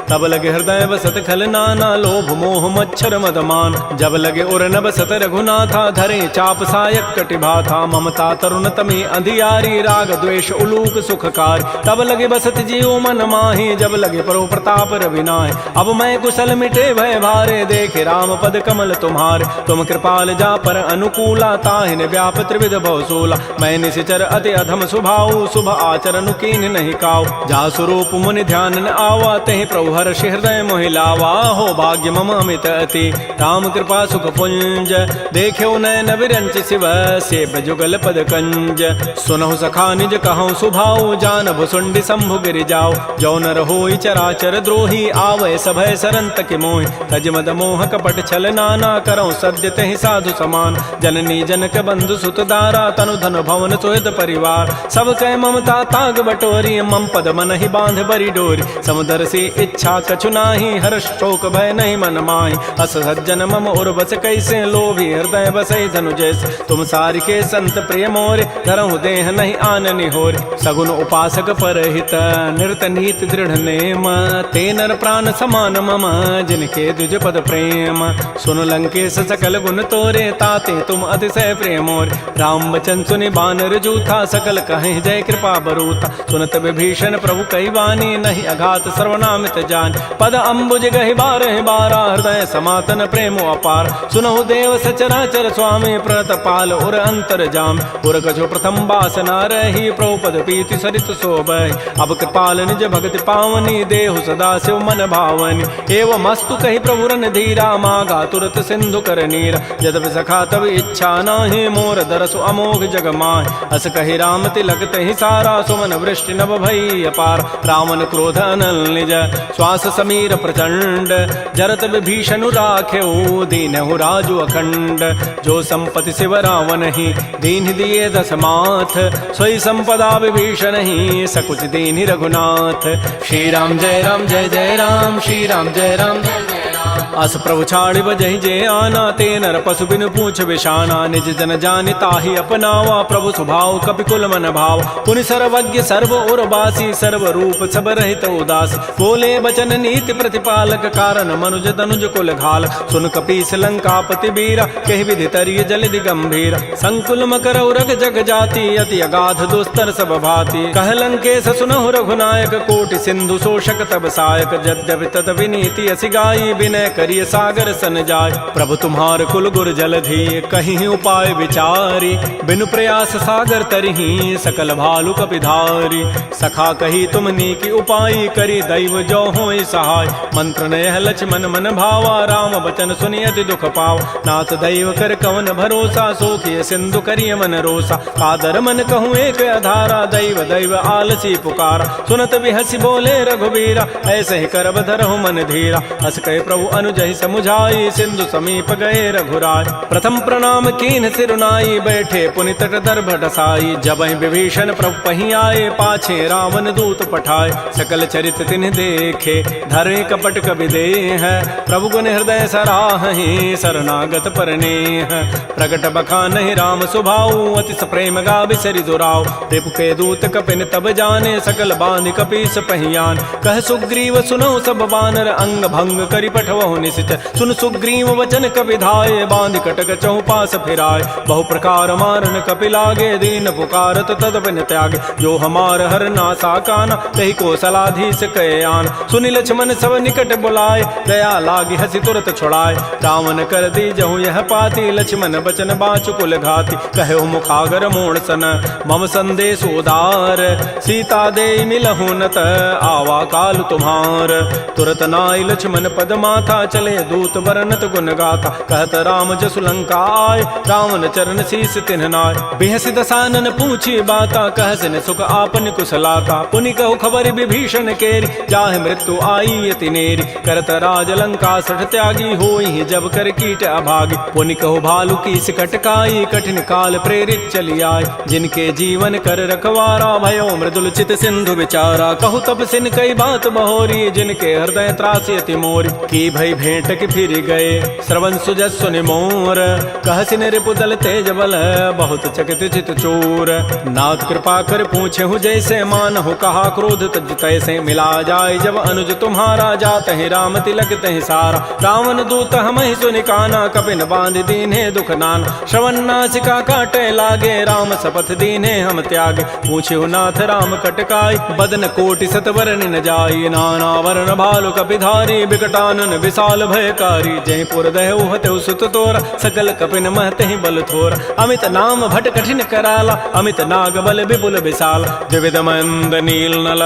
तब लगे हृदय बसत खल नाना लोभ मोह मच्छर मदमान जब लगे उर न बसत रघुनाथा धरे चाप सायक कटिभाथा ममता तरुण तमी अंधियारी राग द्वेष उलूक सुखकार तब लगे बसत जीव मन माही जब लगे परो प्रताप रविनाय अब मैं कुशल मिटे भय भारे देखे राम पद कमल तुम्हारे तुम कृपाल जा पर अनुकूला ताहिन व्याप त्रिविध भवसूला मैं निशिचर अति अधम सुभाऊ शुभ आचरण कीन नहीं काऊ जा स्वरूप मुनि ध्यान न आवा तहि प्रभु हर्ष हृदय मोहि लावा हो भाग्य मम अमित अति राम कृपा सुख पुंज देख्यो नयन विरंच शिव सेव जुगल पद कंज सुनहु सखा निज कहूँ सुभाऊ जान भुसुंडी शंभु गिरि जाओ जो नर होई चराचर द्रोही आवै सभय सरंत के मोहि तज मद मोह कपट छल नाना करौ सद्य तहि साधु समान जननी जनक बंधु सुत दारा तनु धन भवन सुहृद परिवार सब कह ममता ताग बटोरी मम पद मन ही बांध बरी डोरी समुदर से इच्छा कछु नाही हर्ष शोक भय नहीं मन माही अस सज्जन मम उर्वस कैसे लोभी हृदय बसै धनु जैसे तुम सारि के संत प्रिय मोरे धरहु देह नहीं आननि होर सगुन उपासक परहित निरत नीति दृढ़ नेम ते नर प्राण समान मम जिनके द्विज पद प्रेम सुन लंकेश सकल गुण तोरे ताते तुम अतिशय प्रेमोर राम बचन सुनि बानर जूथा सकल कहे जय कृपा बरूता सुनत विभीषण प्रभु कई वाणी नहीं अघात सर्वनामित जान पद अम्बुज गहि बारह बारा हृदय समातन प्रेमो अपार सुनहु देव सचराचर स्वामी प्रणत पाल उर अंतर जाम उर कछु प्रथम बासना रही प्रभुपद पीति सरित शोभय। अब कृपाल निज भगति पावनी देहु सदा शिव मन भावनी। एवं मस्तु कही प्रभु रन धीरा मागा तुरत सिंधु कर नीरा। यद्यपि सखा तब इच्छा नाही मोर दरसु अमोघ जग माय। अस कही राम तिलक तहि सारा सुमन वृष्टि नभ भई अपार। रावण क्रोध अनल निज श्वास समीर प्रचंड। जरत विभीषण राख्यो दीनहु राजु अखंड। जो संपत्ति शिव रावण ही दीन दिए दस माथ। सोई संपदा विभीषण ही सकुच दीन रघुनाथ। श्री राम जय राम जय जय राम। श्री राम जय राम जय जय राम। अस प्रभु छाड़ि बजहि जे आना। ते नर पशु बिनु पूछ विषाना। निज जन जानि ताहि अपनावा। प्रभु स्वभाव कपिकुल मन भाव। पुनि सर्वज्ञ सर्व और बासी। सर्व रूप सब रहित उदास। बोले बचन नीति प्रतिपालक। कारण मनुज तनुज कुल घाल। सुन कपीस लंकापति बीरा। कहि विधि तरिय जलधि गंभीर। संकुल मकर उरग जग जाति। अति अगाध दुस्तर सब भाति। कह लंकेश सुनहु रघुनायक। कोटि सिंधु शोषक तब सायक। यद्यपि तद विनीति असि गाई। विनय करिय सागर सन जाय। प्रभु तुम्हार कुल गुर जलधि। कहीं उपाय विचारी। बिनु प्रयास सागर तरही। सकल भालु कपिधारी। सखा कही तुमनी की उपाय। करी दैव जो होय सहाय। मंत्र नयह लक्ष्मण मन भावा। राम बचन सुनि अति दुख पाव। नाथ दैव कर कवन भरोसा। सोखिय सिंधु करिय मन रोसा। कादर मन कहूँ एक अधारा। दैव दैव आलसी पुकारा। सुनत बिहसी बोले रघुबीरा। ऐसे ही करब धरहु मन धीरा। अस कहे प्रभु अनुजहि समुझाई। सिंधु समीप गए रघुराय। प्रथम प्रणाम कीन सिरुनाई। बैठे पुनि तट दर्भ ढसाई। जबहि विभीषण प्रभु पहि आए। पाछे रावण दूत पठाए। सकल चरित तिन्ह देखे। धरे कपट कबि देह। प्रभु गुण हृदय सराहि। शरणागत परनेह। प्रगट बखानहि राम सुभाऊ। अति प्रेम गावि सरि दुराऊ। रिपु के दूत कपिन तब जाने। सकल बांधि कपीस पहियान। कह सुग्रीव सुनहु सब बानर। अंग भंग करि पठवहु निश्चय। सुन सुग्रीव वचन कपि धाये। बांधि कटक चहुपास फिराय। बहु प्रकार मारन कपि लागे। दीन पुकारत तद बिन त्यागे। जो हमार हर नासा काना। तहि कौशलाधीश कहे आन। सुनि लक्ष्मण सब निकट बुलाए। दया लागी हसी तुरत छुड़ाए। रावण कर दी जहु यह पाती। लक्ष्मण बचन बाचु कुल घाती। कहो मुखागर मोण सन मम संदेश उदार। सीता दे मिलहु नत आवा काल तुम्हार। तुरत नाई लक्ष्मण पद माथा। चले दूत बरनत गुण गाथा। कहत राम जसु लंका आय। रावण चरण शीस तिन्ह नाय। बिहसि दसानन पूछी बाता। कहसिन सुख आपन कुशलाता। पुनि कहु खबर विभीषण केरी। जाहि मृत्यु आई अति नेरी। करत राज लंका सठ त्यागी। होई जब कर कीट अभागी। पुनि कहु भालु की कटकाई। कठिन काल प्रेरित चली आय। जिनके जीवन कर रखवारा। भयो मृदुल चित सिंधु विचारा। कहु तब सिन कई बात बहोरी। जिनके हृदय त्रासी अति मोरी। की भई भेंट की फिर गए। श्रवण सुजस सुनि मोर। कहसिन रिपु दल तेज बल। बहुत चकित चित चोर। नाथ कृपा कर पूछे हूँ जैसे। मानहु कहा क्रोध तज तैसे। मिला जाय जब अनुज तुम्हारा। जात ही राम तिलक तहि सारा। रावण दूत हमहि सुनि काना। कपिन बांध दीन्हे दुख नाना। श्रवण नासिका काटे लागे। राम शपथ दीन्हे हम त्यागे। पूछे नाथ राम कटकाई। बदन कोटि सतवरन न जाई। नाना वर्ण भालु कपिधारी। विकटानन विशाल भयकारी। जयपुर दहु हतु सुत तोरा। सकल कपिन महतहि बल थोरा। अमित नाम भट कठिन कराला। अमित नाग बल विपुल विशाल। द्विविध मंद नील नल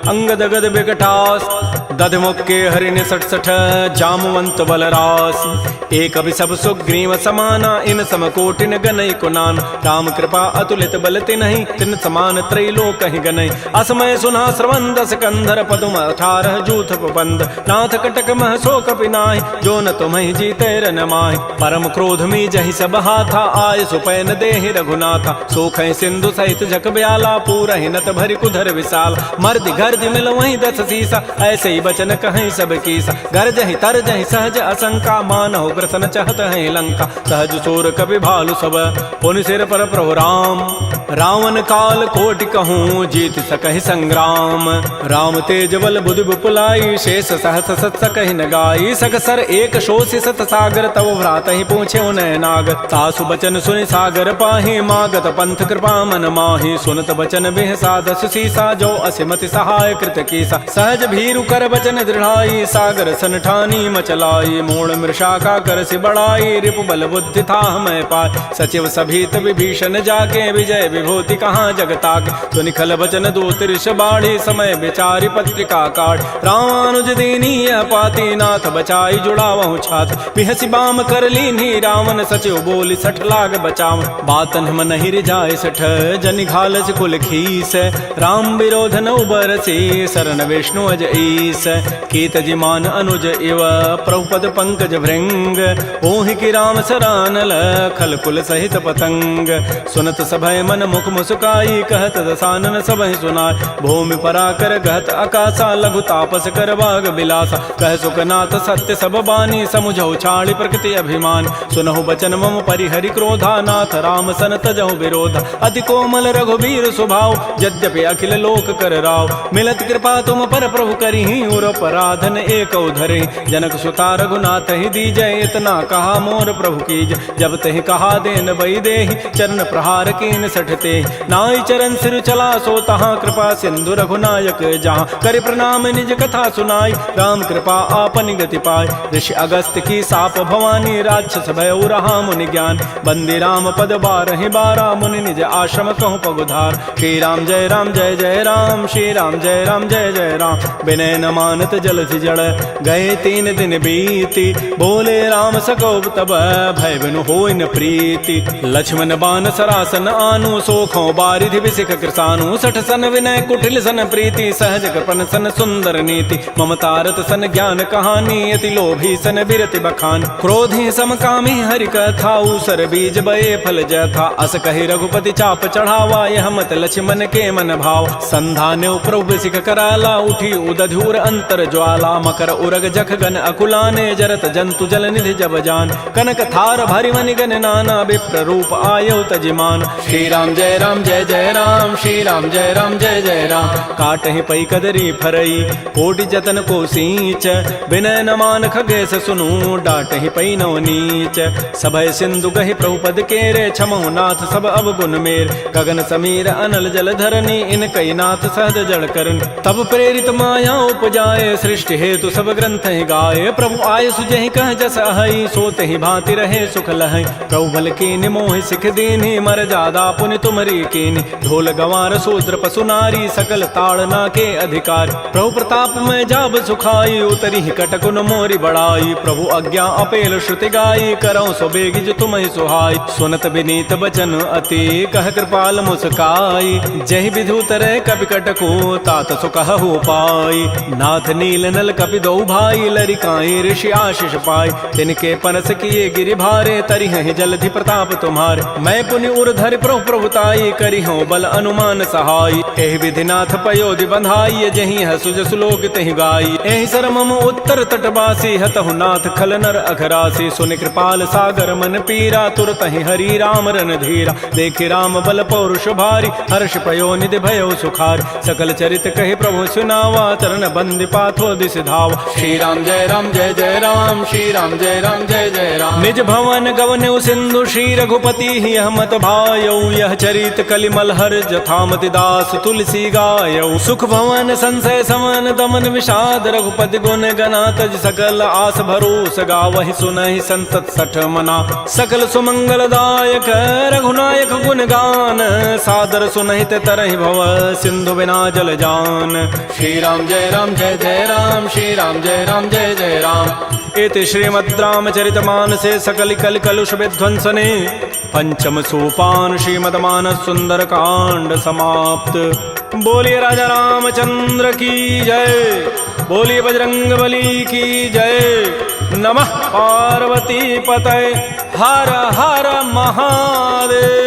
अंगद गद विकटास। दधमुखे हरिण सठ सठ जामवंत बलरास। एक अभिसभ सुग्रीव समाना। इन समकोटिन गनई कुनान। राम कृपा अतुलित बल तिन्हि। तिन समान त्रैलोक कहि गनई। असमय सुना श्रवण दस कंधर। पदुम 18 जूथ बंद। नाथ कटक मह सो कपि नाहि। जो न तुम्हि जीते रन माहि। परम क्रोध मी जहि सब हाथा। आय सुपैन देहि रघुनाथा। सोखै सिंधु सहित जग ब्याला। पूरहि नत भरि कुधर विशाल। मर्दि गर्दि मिल वहीं 10 सीसा। ऐसे ही बचन कहीं सब कीसा। गरजहि तरजहि सहज असंका। मानहु ग्रसन चहत है लंका। सहज चोर कपि भालु सब। पुनि सिर पर प्रभु राम। रावण काल कोटि कहूँ। जीत सकहि संग्राम। राम तेज बल बुधि विपुलाई। शेष सहस सत सकहि न गाई। सकसर एक शोषि सत सागर। तव भ्रात ही पूछे उनय नाग। तासु बचन सुनि सागर पाहि। मागत पंथ कृपा मन माहि। सुनत बचन बिहसा 10 सीसा। जो असिमति सहाय कृत कीसा। सहज भीरु कर बचन दृढ़ाई। सागर सन ठानी मचलाई। मूण मृषा का कर सि बढ़ाई। रिपु बल बुद्धि था मैं पाय। सचिव सभीत विभीषण जाके। विजय विभूति कहाँ जगताक। तो निखल वचन दूत ऋष बाढ़ी समय विचारी पत्रिका काट। रामानुज दीनी यह पाती नाथ बचाई जुड़ावहु छात। पिहसी बाम कर लीनी रावण सचिव बोली सठ लाग बचाव। बातन हम नहीं रिजाए सठ जनि घालस कुल खीस। राम विरोध न उबरसी शरण विष्णु अज ईस। कीत जिमान अनुज इव प्रभुपद पंकज भृंग। ओहि की राम सरानल खल कुल सहित पतंग। सुनत सभय मन मुख मुस्काई कहत दसानन सबहि सुनाय। भूमि पराकर गहत आकाशा लघु तापस कर बाग बिलासा। कह सुखनाथ सत्य सब बानी समुझौ छाड़ी प्रकृति अभिमान। सुनहु बचन मम परिहरि क्रोधा नाथ राम सन तजहु विरोधा। अति कोमल रघुबीर स्वभाव यद्यपि अखिल लोक कर राव। मिलत कृपा तुम पर प्रभु करिहि उर पराधन एक धरे। जनक सुता रघुनाथ ही दीजय इतना कहा मोर प्रभु कीज। जब तहि कहा देन बई देहि चरण प्रहार कीन सठते। नाई चरण सिर चला सो तहाँ कृपा सिंधु रघुनायक जहाँ। कर प्रणाम निज कथा सुनाई राम कृपा आपन गति पाय। ऋषि अगस्त की साप भवानी राक्षस भय रहा मुनि ज्ञान। बंदी राम पद बारहि बारा मुनि निज आश्रम कहूँ पगुधार। श्री राम जय राम श्री राम जय जय राम। विनय न मानत जलधि जड़ गए 3 दिन बीती। बोले राम सकोप तब भय बिनु होय न प्रीति। लक्ष्मण बान सरासन आनु सोखों बारिधि विसिख कृसानु। सठ सन विनय कुटिल सन प्रीति सहज कृपन सन सुंदर नीति। ममतारत सन ज्ञान कहानी अति लोभी सन बिरति बखान। क्रोधी समकामी हरि कथा ऊसर बीज बये फल जथा। अस कहि रघुपति चाप चढ़ावा यह मत लक्ष्मण के मन भाव। संधान्य प्रभु सिख कराला उठी उदधूर अंतर ज्वाला। मकर उरग जख गन अकुलाने जरत जंतु जल निधि जब जान। कनक थार भरि मनि गन नाना विप्र रूप आयौ तजिमान। श्री राम जय राम श्री राम जय जय राम। काटहि पै कदरी फरई कोटि जतन को सींच। विनय न मान खगेश सुनु डाटहि पै नव नीच। सभय सिंधु गहि प्रभुपद केरे छमहु नाथ सब अवगुण मेर। गगन समीर अनल जल धरनी इन कई नाथ सहज जड़ करन। तब प्रेरित माया उपजाए सृष्टि हेतु सब ग्रंथ ही गाये। प्रभु आय सुजहि कह जस अहै सोते ही भांति रहे सुख लहै। प्रभु बल कीनि मोहि सिख दीन्हि मर जादा पुनि तुमरी कीनि। ढोल गंवार शूद्र पशु नारी सकल ताड़ना के अधिकार। प्रभु प्रताप में जाब सुखाई उतरी कटकुन मोरी बड़ाई। प्रभु आज्ञा अपेल श्रुति गाई करौ सो बेगिज तुम ही सुहाई। सुनत विनीत बचन अति कह कृपाल मुस्काई। जहि विधु तरह कपि कटको तात सुकहु पाई। नाथ नील नल कपि दो भाई लरिकाई ऋषि आशीष पाई। तिनके पनस किए गिरि भारे तरि हैं जलधि प्रताप तुम्हारे। मैं पुनि उर धरि प्रभु प्रभुताई करि हूँ बल अनुमान सहाय। एहि विधि नाथ पयोधि बंधाई जहि हसु जसु लोक तहि गाई। एहि सर मम उत्तर तटवासी हतहु नाथ खल नर अघरासी। सुनि कृपाल सागर मन पीरा तुरत ही हरि राम रन धीरा। देखि राम बल पौरुष भारी हर्ष पयो निधि भयो सुखार। सकल चरित कहि प्रभु सुनावा चरण बंदि पाथो दिस धाव। श्री राम जय राम श्री राम जय जय राम। निज भवन गवनु सिंधु श्री रघुपति ही हमत भायौ। यह चरित कलिमल हर जथामति दास तुलसी गायौ। सुख भवन संशय समन दमन विषाद रघुपति गुण गना तज सकल आस भरोस गावहि सुनहि संतत सठ मना। सकल सुमंगल दायक रघुनायक गुण गान सादर सुनहित तरहि भव सिंधु बिना जल जान। श्री राम जय राम श्री राम जय जय राम। इति श्रीमद् रामचरितमानसे सकल कल कलुष विध्वंसने पंचम सोपान श्रीमद् मानस सुंदर कांड समाप्त। बोलिए राजा रामचंद्र की जय। बोलिए बजरंग बली की जय। नमः पार्वती पतये हर हर महादेव।